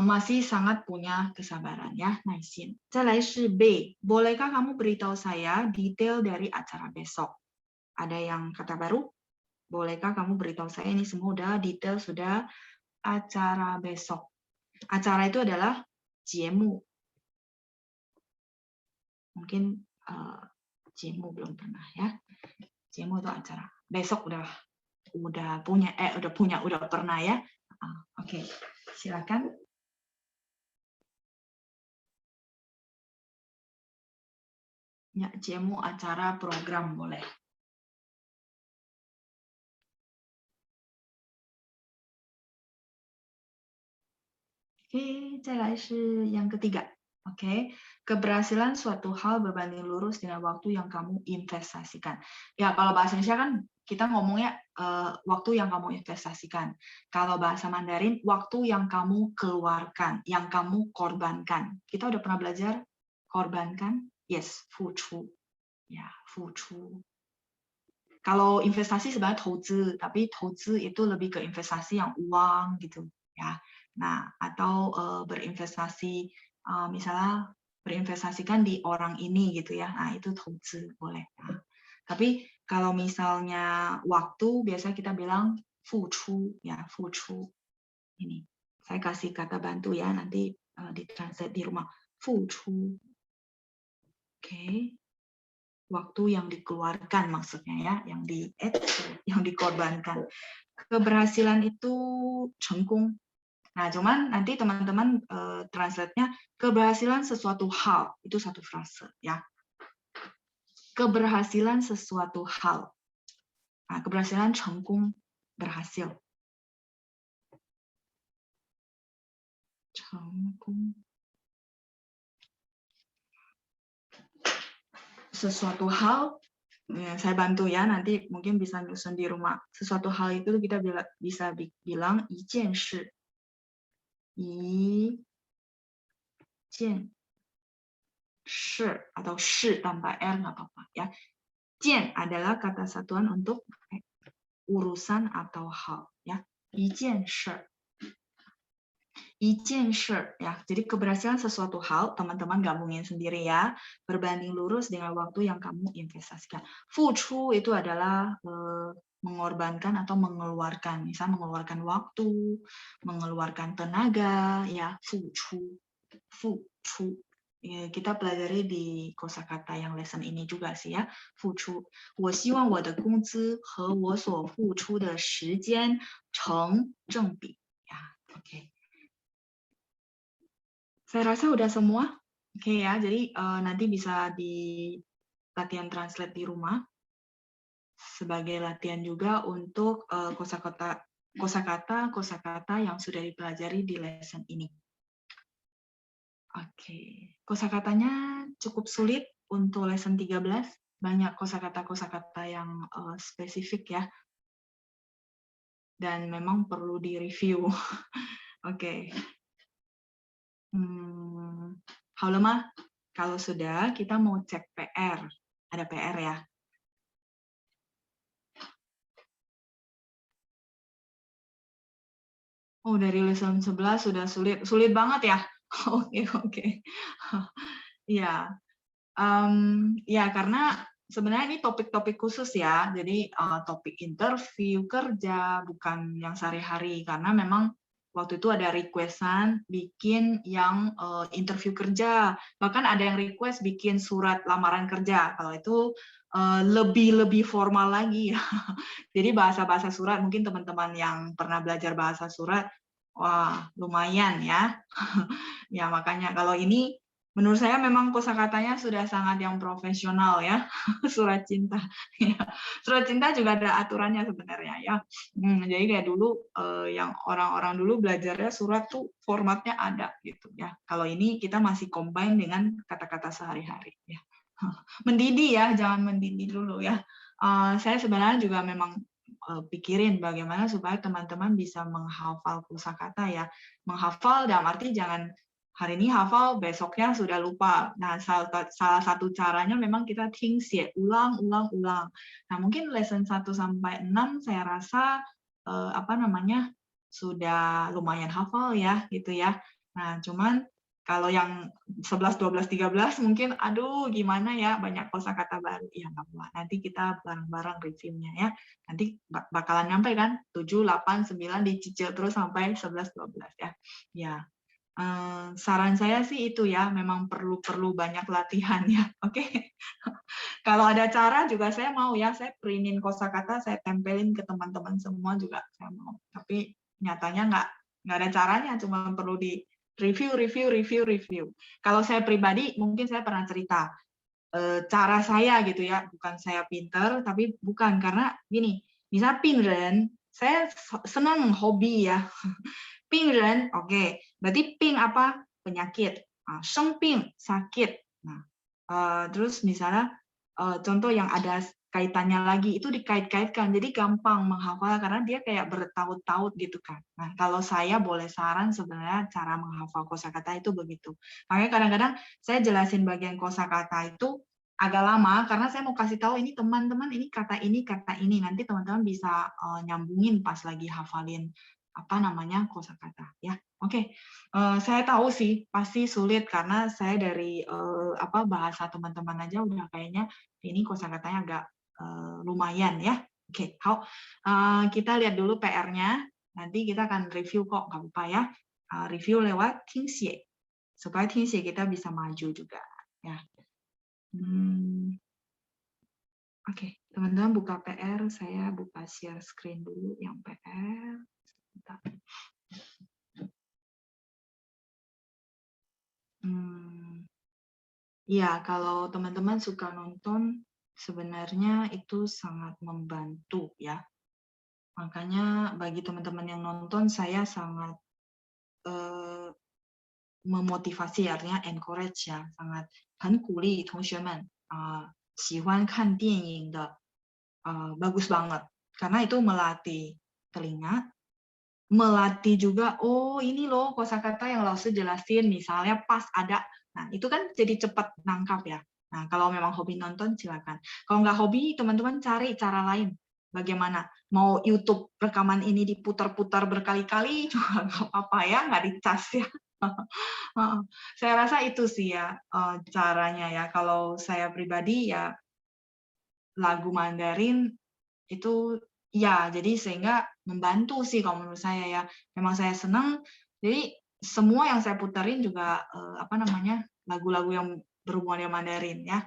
Masih sangat punya kesabaran ya, 耐心. 再来是 B. Bolehkah kamu beritahu saya detail dari acara besok? Ada yang kata baru? Bolehkah kamu beritahu saya ini semua udah detail sudah acara besok? Acara itu adalah 节目. Mungkin 节目 belum pernah ya. 节目 itu acara. Besok udah pernah ya. Oke, silakan. Ya, 节目 acara program boleh. Oke, 再来是 yang ketiga. Oke, keberhasilan suatu hal berbanding lurus dengan waktu yang kamu investasikan. Ya, kalau bahasa Indonesia kan kita ngomongnya waktu yang kamu investasikan. Kalau bahasa Mandarin, waktu yang kamu keluarkan, yang kamu korbankan. Kita udah pernah belajar korbankan? Yes, 付出. Ya, 付出. Kalau investasi sebenarnya 投资, tapi 投资 itu lebih ke investasi yang uang gitu, ya. Nah, atau berinvestasi, misalnya berinvestasikan di orang ini gitu ya, nah itu 投资 boleh. Nah, tapi kalau misalnya waktu, biasa kita bilang 付出 ya, 付出. Ini, saya kasih kata bantu ya, nanti ditranslate di rumah. 付出. Oke. Waktu yang dikeluarkan maksudnya ya, yang dikorbankan. Keberhasilan itu 成功. Nah, cuman nanti teman-teman translate-nya keberhasilan sesuatu hal, itu satu frase ya. Keberhasilan sesuatu hal. Nah, keberhasilan 成功 berhasil. 成功. Sesuatu hal, ya, saya bantu ya, nanti mungkin bisa nyusun di rumah. Sesuatu hal itu kita bisa bilang 一件事. 一件事 atau 事 tanpa r nggak apa-apa ya. 件 adalah kata satuan untuk urusan atau hal ya. 一件事. 一件事 ya. Jadi keberhasilan sesuatu hal, teman-teman gabungin sendiri ya. Berbanding lurus dengan waktu yang kamu investasikan. 付出 itu adalah mengorbankan atau mengeluarkan, misal mengeluarkan waktu, mengeluarkan tenaga, ya, 付出, 付出. Ya, kita pelajari di kosakata yang lesson ini juga sih ya, 付出. 我希望我的工资和我所付出的时间成正比. Ya, oke. Saya rasa udah semua, oke ya. Jadi nanti bisa di latihan translate di rumah. Sebagai latihan juga untuk kosakata yang sudah dipelajari di lesson ini. Oke, kosakatanya cukup sulit untuk lesson 13, banyak kosakata yang spesifik ya. Dan memang perlu direview. Oke. 好了吗? Kalau sudah, kita mau cek PR. Ada PR ya. Oh, dari lesson 11 sudah sulit banget ya. Oke. Ya, ya karena sebenarnya ini topik-topik khusus ya. Jadi topik interview kerja, bukan yang sehari-hari. Karena memang waktu itu ada requestan bikin yang interview kerja. Bahkan ada yang request bikin surat lamaran kerja. Kalau itu lebih formal lagi. Jadi bahasa-bahasa surat, mungkin teman-teman yang pernah belajar bahasa surat Wah, lumayan ya. Ya, makanya kalau ini menurut saya memang kosakatanya sudah sangat yang profesional ya. Surat cinta. Ya. Surat cinta juga ada aturannya sebenarnya ya. Jadi kayak dulu yang orang-orang dulu belajarnya surat tuh formatnya ada gitu ya. Kalau ini kita masih combine dengan kata-kata sehari-hari ya. Mendidih ya, jangan mendidih dulu ya. Saya sebenarnya juga memang pikirin bagaimana supaya teman-teman bisa menghafal kosakata ya. Menghafal dalam arti jangan hari ini hafal, besoknya sudah lupa. Nah, salah satu caranya memang kita tingxie, ulang. Nah, mungkin lesson 1 sampai 6 saya rasa sudah lumayan hafal ya gitu ya. Nah, cuman kalau yang 11, 12, 13 mungkin aduh gimana ya banyak kosakata baru. Ya nggak apa. Nanti kita bareng-bareng reviewnya ya. Nanti bakalan nyampe kan 7, 8, 9 dicicil terus sampai 11, 12 ya. Ya. Saran saya sih itu ya, memang perlu banyak latihan ya. Oke. Kalau ada cara juga saya mau ya, saya printin kosakata, saya tempelin ke teman-teman semua juga saya mau. Tapi nyatanya nggak ada caranya, cuma perlu di review. Kalau saya pribadi, mungkin saya pernah cerita cara saya gitu ya, bukan saya pinter, tapi bukan karena gini, misal pingren, saya senang hobi ya. Pingren, oke, berarti ping apa? Penyakit. Shengping, sakit. Nah, terus misalnya contoh yang ada kaitannya lagi itu dikait-kaitkan, jadi gampang menghafal karena dia kayak bertaut-taut gitu kan. Nah, kalau saya boleh saran sebenarnya cara menghafal kosakata itu begitu. Makanya kadang-kadang saya jelasin bagian kosakata itu agak lama karena saya mau kasih tahu ini teman-teman ini kata ini nanti teman-teman bisa nyambungin pas lagi hafalin kosakata ya. Oke. Saya tahu sih pasti sulit karena saya dari bahasa teman-teman aja udah kayaknya ini kosakatanya agak lumayan ya. Oke, kita lihat dulu PR-nya. Nanti kita akan review kok, nggak apa-apa ya. Review lewat tingxie supaya tingxie kita bisa maju juga ya. Oke, teman-teman buka PR, saya buka share screen dulu yang PR. Bentar. Ya, kalau teman-teman suka nonton, sebenarnya itu sangat membantu ya. Makanya bagi teman-teman yang nonton, saya sangat memotivasi, artinya encourage ya, sangat 很鼓励同学们喜欢看电影的 bagus banget. Karena itu melatih telinga, melatih juga, oh ini loh kosakata yang Lause jelasin, misalnya pas ada, nah itu kan jadi cepat nangkap ya. Nah kalau memang hobi nonton silakan. Kalau nggak hobi, teman-teman cari cara lain. Bagaimana? Mau YouTube rekaman ini diputar-putar berkali-kali juga nggak apa-apa ya, nggak dicas ya. Saya rasa itu sih ya caranya ya. Kalau saya pribadi ya lagu Mandarin itu ya, jadi sehingga membantu sih kalau menurut saya ya. Memang saya senang. Jadi semua yang saya puterin juga lagu-lagu yang berhubungan dengan Mandarin ya.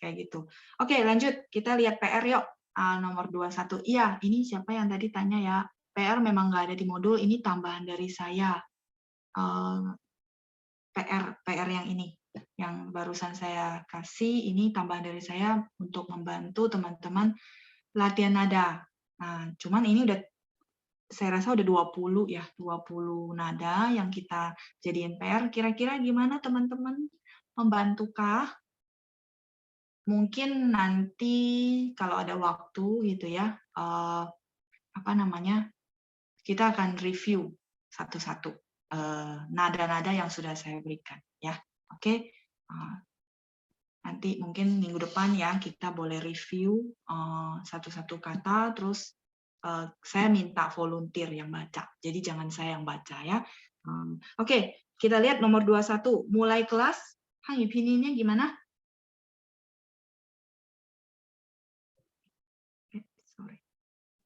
Kayak gitu. Oke, lanjut. Kita lihat PR yuk. Nomor 21. Iya, ini siapa yang tadi tanya ya. PR memang nggak ada di modul, ini tambahan dari saya. PR yang ini. Yang barusan saya kasih, ini tambahan dari saya untuk membantu teman-teman latihan nada. Nah, cuman ini saya rasa udah 20 ya, 20 nada yang kita jadiin PR. Kira-kira gimana teman-teman? Membantukah? Mungkin nanti kalau ada waktu gitu ya, kita akan review satu-satu nada-nada yang sudah saya berikan ya. Oke. Nanti mungkin minggu depan ya kita boleh review satu-satu kata, terus saya minta volunteer yang baca. Jadi jangan saya yang baca ya. Oke, kita lihat nomor 21. Mulai kelas, Hangyu Pinyin-nya gimana?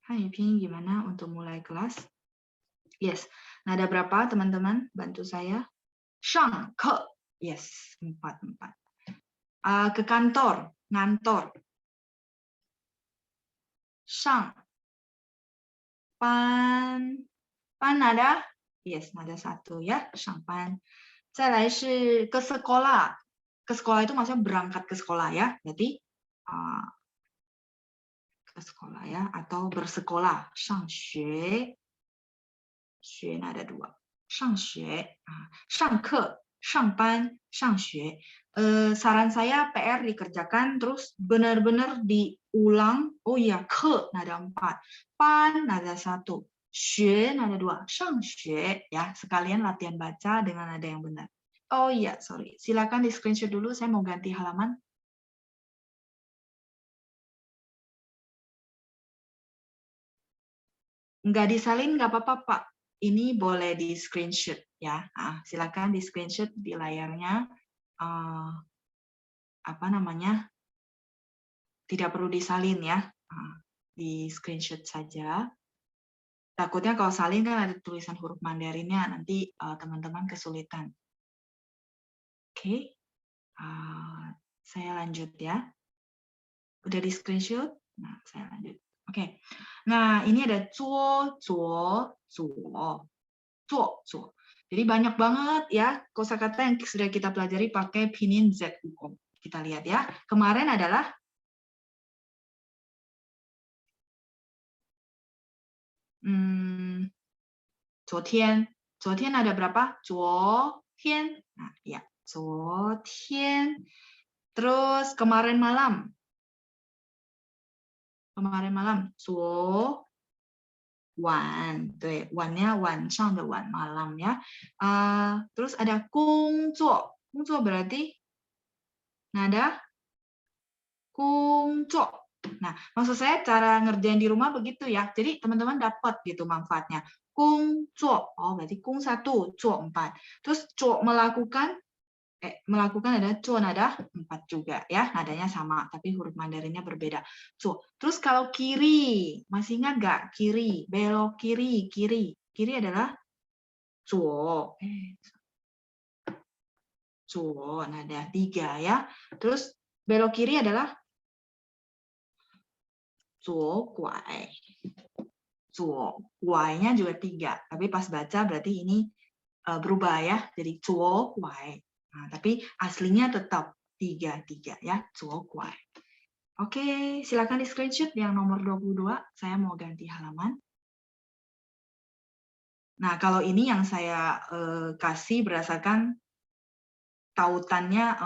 Hangyu Pinyin gimana untuk mulai kelas? Yes. Nada berapa teman-teman? Bantu saya. Shang, ke. Yes, 4. Ke kantor, ngantor. Shang. Pan nada? Yes, nada 1 ya, 上班。再来是 ke sekolah. Ke sekolah itu maksudnya berangkat ke sekolah ya. Berarti ke sekolah ya atau bersekolah. 上学. 学 nada 2. 上学. 上课, 上班, 上学. Saran saya PR dikerjakan terus benar-benar diulang. Oh iya, ke nada 4. Pan nada 1. 学 nada 2. 上学 ya, sekalian latihan baca dengan nada yang benar. Oh iya, sorry. Silakan di screenshot dulu, saya mau ganti halaman. Nggak disalin nggak apa-apa, Pak. Ini boleh di screenshot ya. Silakan di screenshot di layarnya. Apa namanya? Tidak perlu disalin ya. Di screenshot saja. Takutnya kalau salin kan ada tulisan huruf Mandarinnya, nanti teman-teman kesulitan. Oke. Saya lanjut ya. Udah di screenshot? Nah, saya lanjut. Oke. Nah, ini ada zuo, zuo, zuo. Zuo, zuo. Jadi banyak banget ya kosakata yang sudah kita pelajari pakai pinyin ZUO. Kita lihat ya. Kemarin adalah Zotian. Zotian ada berapa? Zotian. Nah, ya. Zotian. Terus kemarin malam. Kemarin malam. Zuo wan. Tuh, wannya wan shang de wan, malam ya. Terus ada kungzuo. Kungzuo berarti nada kungzuo. Nah, maksud saya cara ngerjain di rumah begitu ya. Jadi teman-teman dapat gitu manfaatnya. Kung zuo, oh berarti kung 1, zuo 4. Terus zuo melakukan ada zuo nada 4 juga ya. Nadanya sama tapi huruf Mandarinnya berbeda. Zuo. Terus kalau kiri, masih ingat nggak? Kiri, belok kiri, kiri. Kiri adalah zuo. Zuo nada 3 ya. Terus belok kiri adalah zuo guai. Zuo guai-nya juga 3, tapi pas baca berarti ini berubah ya, jadi zuo guai. Nah, tapi aslinya tetap 3 ya, zuo guai. Oke, silakan di screenshot yang nomor 22. Saya mau ganti halaman. Nah, kalau ini yang saya kasih berdasarkan tautannya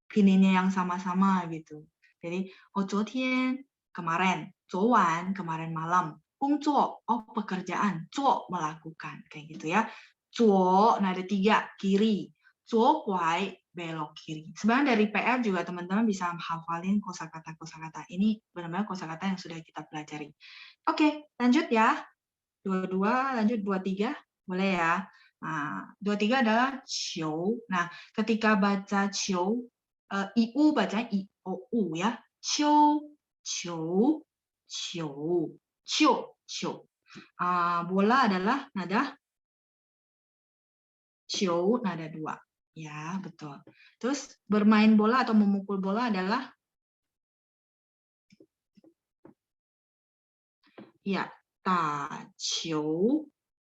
pinginnya yang sama-sama gitu. Jadi, zuotian kemarin, zuowan kemarin malam, kungzuo pekerjaan, zuo melakukan kayak gitu ya. Zuo nada 3 kiri, zuo guai belok kiri. Sebenarnya dari PR juga teman-teman bisa hafalin kosakata-kosakata. Ini benar-benar kosakata yang sudah kita pelajari. Oke, lanjut ya. 22 lanjut 23 boleh ya. Nah, 23 adalah qiu. Nah, ketika baca qiu, iu baca i-o-u ya. Qiu, qiu, qiu, qiu, qiu. Bola adalah nada qiu, nada 2. Ya, betul. Terus bermain bola atau memukul bola adalah ya, ta qiu,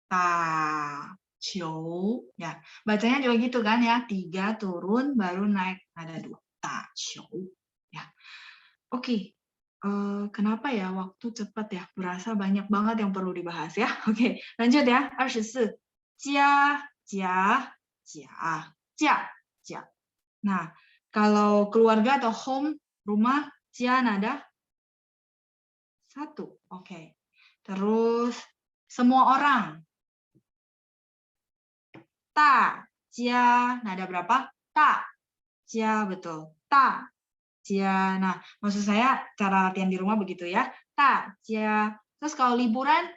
ta qiu ya, bacanya juga gitu kan ya, 3 turun baru naik nada 2, ta qiu ya. Oke, kenapa ya waktu cepat ya, berasa banyak banget yang perlu dibahas ya. Oke, lanjut ya. 24 jia jia jia jia jia. Nah, kalau keluarga atau home, rumah, jia nada 1. Oke. Terus semua orang. Ta, jia, nada berapa? Ta, jia, betul. Ta, jia. Nah, maksud saya cara latihan di rumah begitu ya. Ta, jia. Terus kalau liburan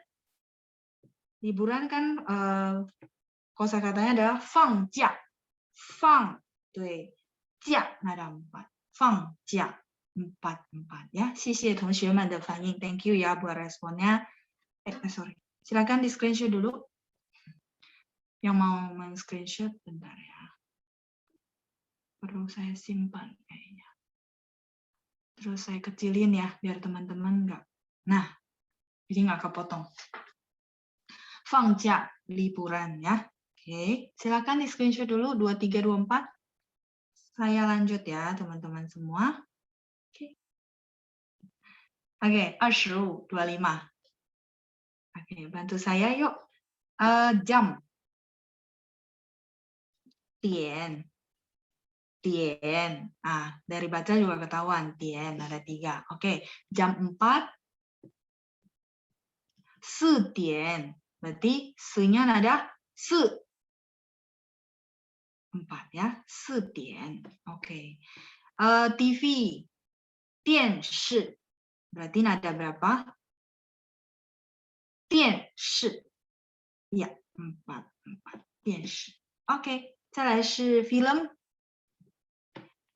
kan kosakatanya adalah fang jia. Fang, dui. Jia, nada 4. Fang jia, 4 ya. 谢谢同学们的反应. Thank you ya buat responnya. Sorry. Silakan di screenshot dulu. Yang mau men-screenshot, bentar ya. Perlu saya simpan kayaknya. Terus saya kecilin ya, biar teman-teman nggak. Nah, jadi nggak kepotong. 放假 liburan ya. Oke, silakan di screenshot dulu 2324. Saya lanjut ya teman-teman semua. Oke, 25. Oke, bantu saya yuk. Jam. Tien. Dari baca juga ketahuan. Tien, ada 3. Oke, jam 4. 4 点. Berarti se-nya ada 4. 4 ya, 4 点. Oke. TV. 电视. Berarti nada berapa? 电视. Ya, 4. 电视. Oke, 再来是 film.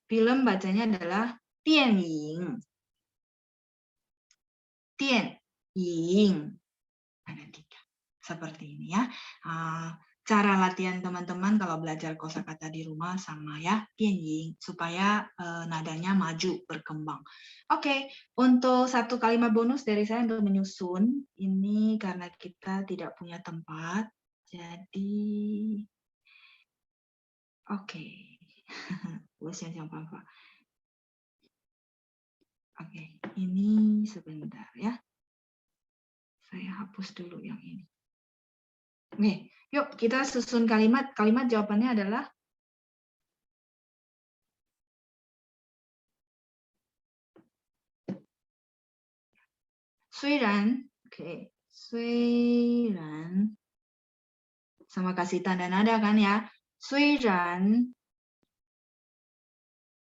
Film bacanya adalah 电影. 电影. Ada 3. Seperti ini ya. Cara latihan teman-teman kalau belajar kosakata di rumah sama ya, 电影, supaya nadanya maju, berkembang. Oke, untuk satu kalimat bonus dari saya untuk menyusun, ini karena kita tidak punya tempat, jadi oke. Oke, ini sebentar ya. Saya hapus dulu yang ini. Nih, yuk kita susun kalimat. Kalimat jawabannya adalah suiran. Oke, suiran. Sama kasih tanda nada kan ya. Suiran.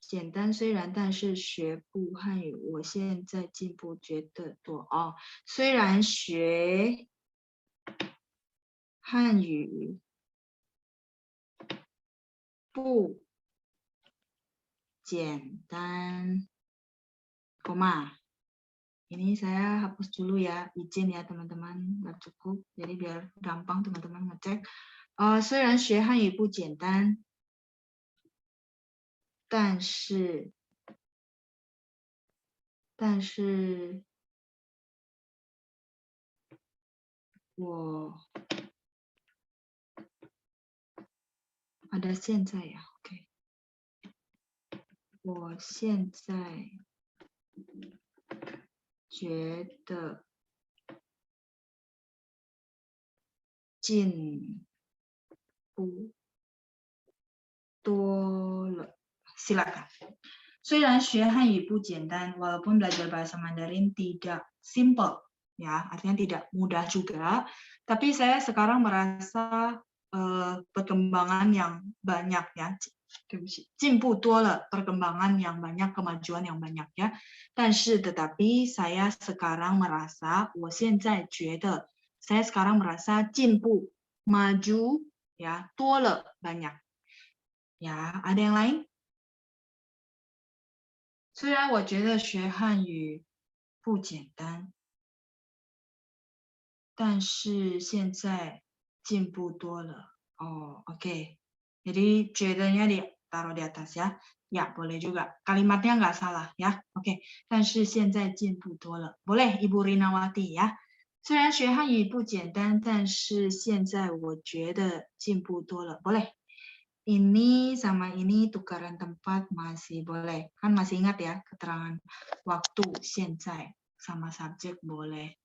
简单虽然但是学不汉语我现在进步觉得多哦。虽然学汉语不简单，koma. Ini saya hapus dulu ya, izin ya teman-teman, nggak cukup, jadi biar gampang teman-teman ngecek. 虽然学汉语不简单，但是我 ada 现在呀 ，OK， 我现在觉得进步多了。Silakan. 虽然学汉语不简单 walaupun belajar bahasa Mandarin tidak simple ya, artinya tidak mudah juga, tapi saya sekarang merasa perkembangan yang banyak ya, 进步多了, perkembangan yang banyak, kemajuan yang banyak ya. 但是 tetapi saya sekarang merasa, 我现在觉得 saya sekarang merasa 进步 maju ya, 多了 banyak. Ya, ada yang lain? 虽然我觉得学汉语不简单，但是现在进步多了。Oh, oke. Jadi 觉得nya ditaruh di atas ya. Ya, boleh juga. Kalimatnya nggak salah ya. Oke. 但是现在进步多了. Boleh, Ibu Rinawati ya. 虽然学汉语不简单，但是现在我觉得进步多了。Boleh. Ini sama ini tukaran tempat masih boleh. Kan masih ingat ya keterangan waktu 现在 sama subjek boleh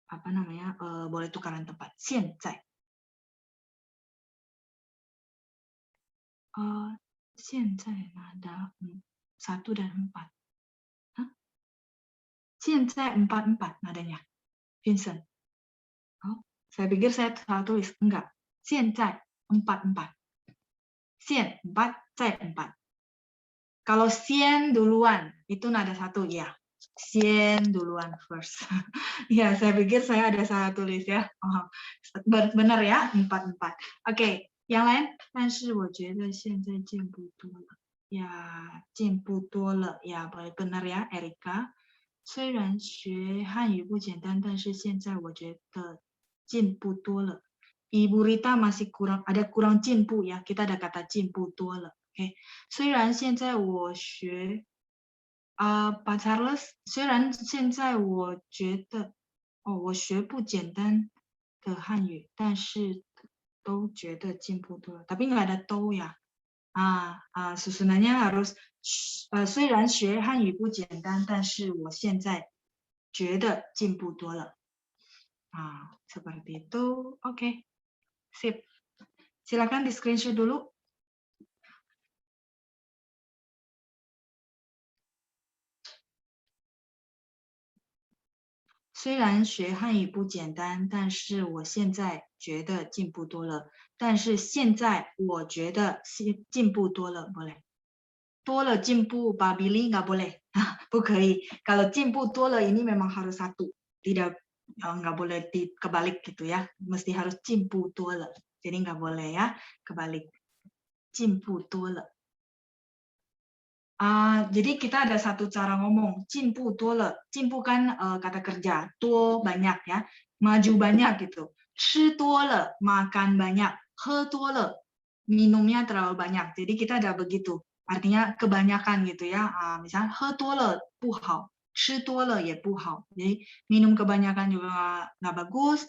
boleh tukaran tempat 现在。现在ada 1 dan 4. Hah? 现在 4 nadanya. Vincent. Oh, saya pikir saya salah tulis. Enggak. 现在 4. 现 4, 在 4. Kalau 先 duluan, itu nada 1 ya. 先 duluan first. Ya, saya pikir saya ada salah tulis ya. Oh, benar ya, 4. Oke, yang lain? 但是我觉得现在进步多了. Ya, 进步多了. Ya, benar ya, Erika. 虽然学汉语不简单，但是现在我觉得进步多了. Ibu Rita masih kurang 进步 ya. Kita ada kata 进步多了. Oke. 虽然现在我学Pak Charles, 虽然现在我觉得哦，我学不简单的汉语，但是都觉得进步多了。Tapi nggak ada都呀。susunannya harus 虽然学汉语不简单，但是我现在觉得进步多了。seperti itu. Oke, sip. Silakan di screenshot dulu. 虽然学汉语不简单，但是我现在觉得进步多了。但是现在我觉得进步多了，boleh。多了进步babili nggak boleh，不可以。Kalau 进步多了 ini memang harus satu， tidak nggak boleh kebalik gitu ya， mesti harus 进步多了。Jadi nggak boleh ya kebalik， 进步多了。jadi kita ada satu cara ngomong, 进步多了. 进步 kan kata kerja, 多 banyak ya, maju banyak gitu. 吃多了 makan banyak, 喝多了 minumnya terlalu banyak. Jadi kita ada begitu, artinya kebanyakan gitu ya. Misalnya 喝多了不好, 吃多了也不好. Jadi minum kebanyakan juga nggak bagus,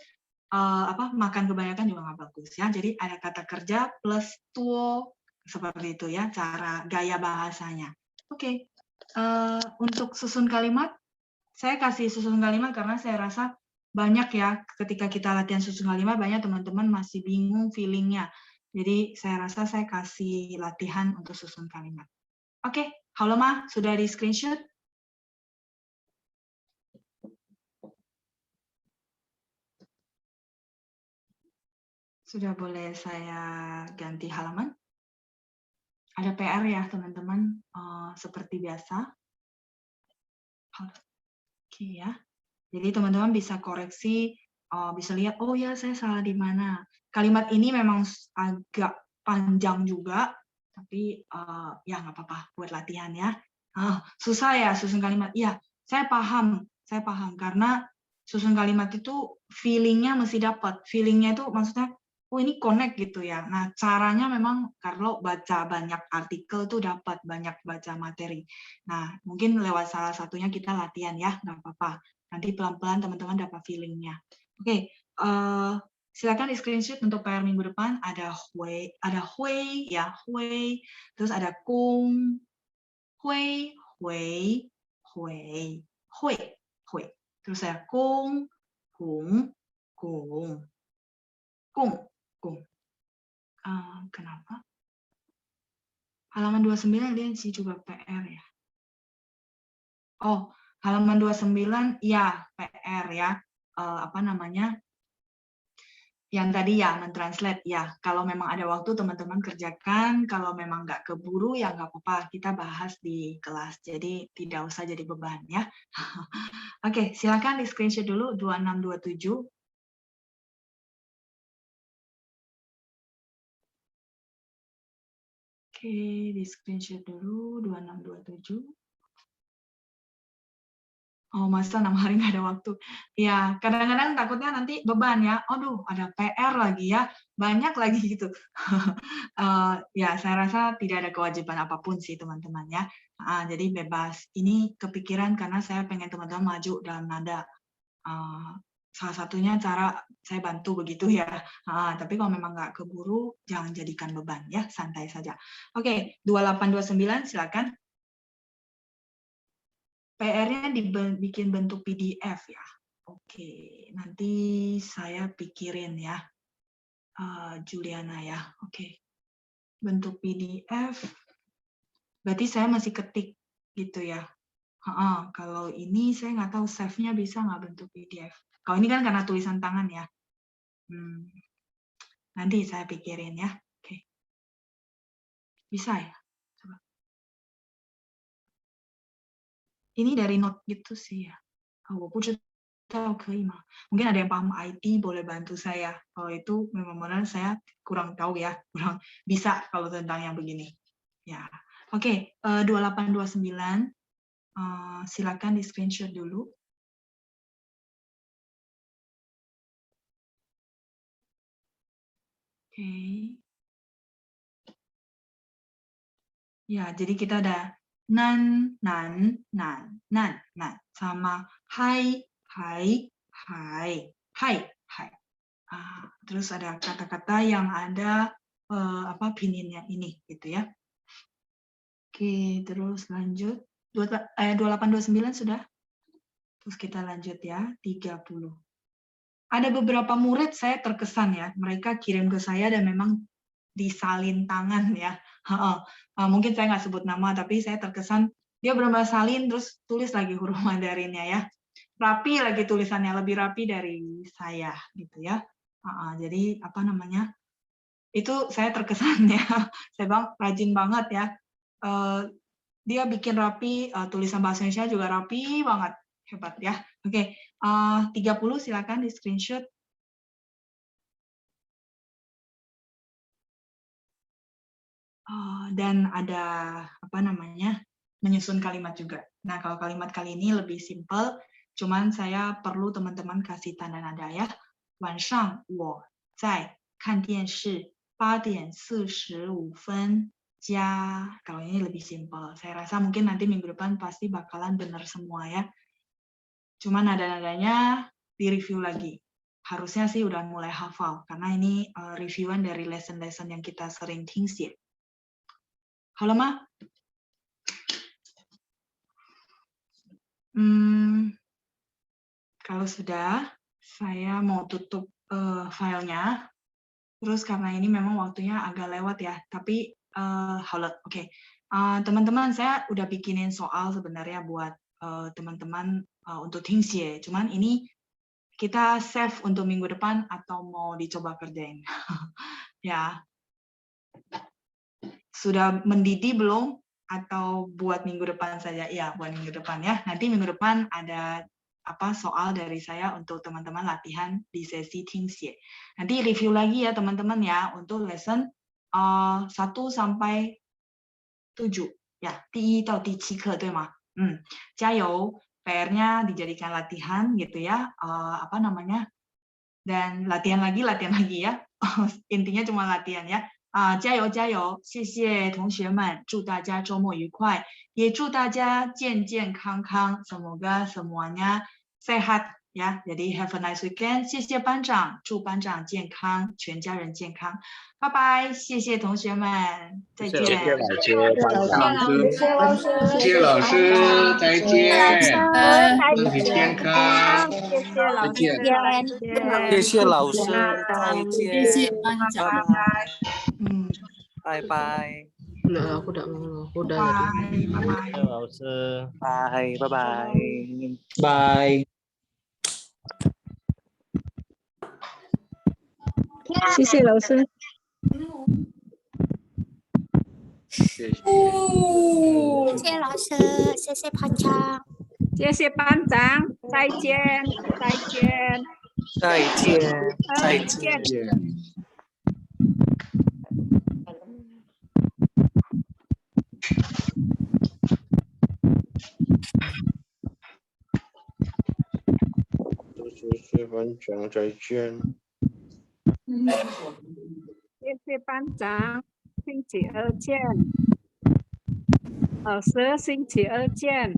makan kebanyakan juga nggak bagus ya. Jadi ada kata kerja plus 多 seperti itu ya cara gaya bahasanya. Oke, untuk susun kalimat, saya kasih susun kalimat karena saya rasa banyak ya ketika kita latihan susun kalimat, banyak teman-teman masih bingung feelingnya. Jadi saya rasa saya kasih latihan untuk susun kalimat. Oke, halo Ma, sudah di screenshot? Sudah boleh saya ganti halaman? Ada PR ya teman-teman, seperti biasa. Oke ya. Jadi teman-teman bisa koreksi, bisa lihat, oh ya saya salah di mana. Kalimat ini memang agak panjang juga, tapi ya nggak apa-apa buat latihan ya. Susah ya susun kalimat. Iya, saya paham karena susun kalimat itu feelingnya mesti dapat. Feelingnya itu maksudnya, oh ini connect gitu ya. Nah caranya memang kalau baca banyak artikel tuh dapat banyak baca materi. Nah mungkin lewat salah satunya kita latihan ya, nggak apa-apa. Nanti pelan-pelan teman-teman dapat feelingnya. Oke, silakan di screenshot untuk PR minggu depan. Ada hui ya, hui. Terus ada kung, hui. Terus ada kung. Kenapa? Halaman 29 dia sih juga PR ya. Oh, halaman 29 ya PR ya. Yang tadi ya mentranslate ya. Kalau memang ada waktu teman-teman kerjakan, kalau memang nggak keburu ya nggak apa-apa, kita bahas di kelas. Jadi tidak usah jadi beban ya. Oke, silakan di screenshot dulu 2627. Oke, di screenshot dulu 2627. Oh, masa 6 hari nggak ada waktu? Ya, kadang-kadang takutnya nanti beban ya. Aduh, ada PR lagi ya. Banyak lagi gitu. Ya, saya rasa tidak ada kewajiban apapun sih, teman-teman ya. Jadi bebas. Ini kepikiran karena saya pengen teman-teman maju dalam nada. Salah satunya cara saya bantu begitu ya. Tapi kalau memang nggak keburu, jangan jadikan beban ya. Santai saja. Oke, 2829 silakan. PR-nya dibikin bentuk PDF ya. Oke, nanti saya pikirin ya, Juliana ya. Oke, bentuk PDF. Berarti saya masih ketik gitu ya. Kalau ini saya nggak tahu save-nya bisa nggak bentuk PDF. Kalau ini kan karena tulisan tangan ya. Nanti saya pikirin ya. Oke, bisa ya. Ini dari note gitu sih ya. Mungkin ada yang paham IT boleh bantu saya. Kalau itu memang benar saya kurang tahu ya, kurang bisa kalau tentang yang begini. Ya, oke. 2829 silakan di screenshot dulu. Oke. Ya, jadi kita ada nan sama hai hai, hai, hai. Terus ada kata-kata yang ada pininnya ini gitu ya. Oke, terus lanjut 2829 sudah. Terus kita lanjut ya 30. Ada beberapa murid saya terkesan ya, mereka kirim ke saya dan memang disalin tangan ya. Mungkin saya nggak sebut nama, tapi saya terkesan dia benar-benar salin terus tulis lagi huruf Mandarinnya ya. Rapi lagi tulisannya, lebih rapi dari saya gitu ya. Jadi itu saya terkesan ya. Saya bang rajin banget ya. Dia bikin rapi, tulisan bahasa Indonesia juga rapi banget. Hebat ya. Oke, 30 silakan di screenshot. Dan ada menyusun kalimat juga. Nah, kalau kalimat kali ini lebih simple, cuman saya perlu teman-teman kasih tanda nada ya. 晚上我在看电视8:45加. Kalau ini lebih simple. Saya rasa mungkin nanti minggu depan pasti bakalan benar semua ya. Cuman nada-nadanya di-review lagi. Harusnya sih udah mulai hafal, karena ini reviewan dari lesson-lesson yang kita sering tingsi. 好了吗？ Kalau sudah, saya mau tutup filenya. Terus karena ini memang waktunya agak lewat ya, tapi oke. Teman-teman, saya udah bikinin soal sebenarnya buat teman-teman untuk tingsi. Cuman ini kita save untuk minggu depan atau mau dicoba kerjain. Ya. Sudah mendidih belum? Atau buat minggu depan saja? Ya, buat minggu depan ya. Nanti minggu depan ada soal dari saya untuk teman-teman latihan di sesi tingsi. Nanti review lagi ya teman-teman ya untuk lesson 1 sampai 7 ya, 第1到第7课对吗？加油, PR-nya dijadikan latihan gitu ya. Dan latihan lagi ya. Intinya cuma latihan ya. 加油加油，谢谢同学们，祝大家周末愉快，也祝大家健健康康，semoga semuanya sehat ya. Jadi have a nice weekend， 谢谢班长，祝班长健康，全家人健康，拜拜，谢谢同学们，再见。谢谢老师，班长，谢谢老师，再见，身体健康，再见。谢谢老师，再见。谢谢班长。拜拜。 Udah, aku udah. Bye.老师，拜拜。 Bye. 谢谢老师。谢谢。谢谢老师，谢谢班长，谢谢班长，再见，再见，再见，再见。再见。谢谢班长，再见。谢谢班长，星期二见。老师，星期二见。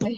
哎。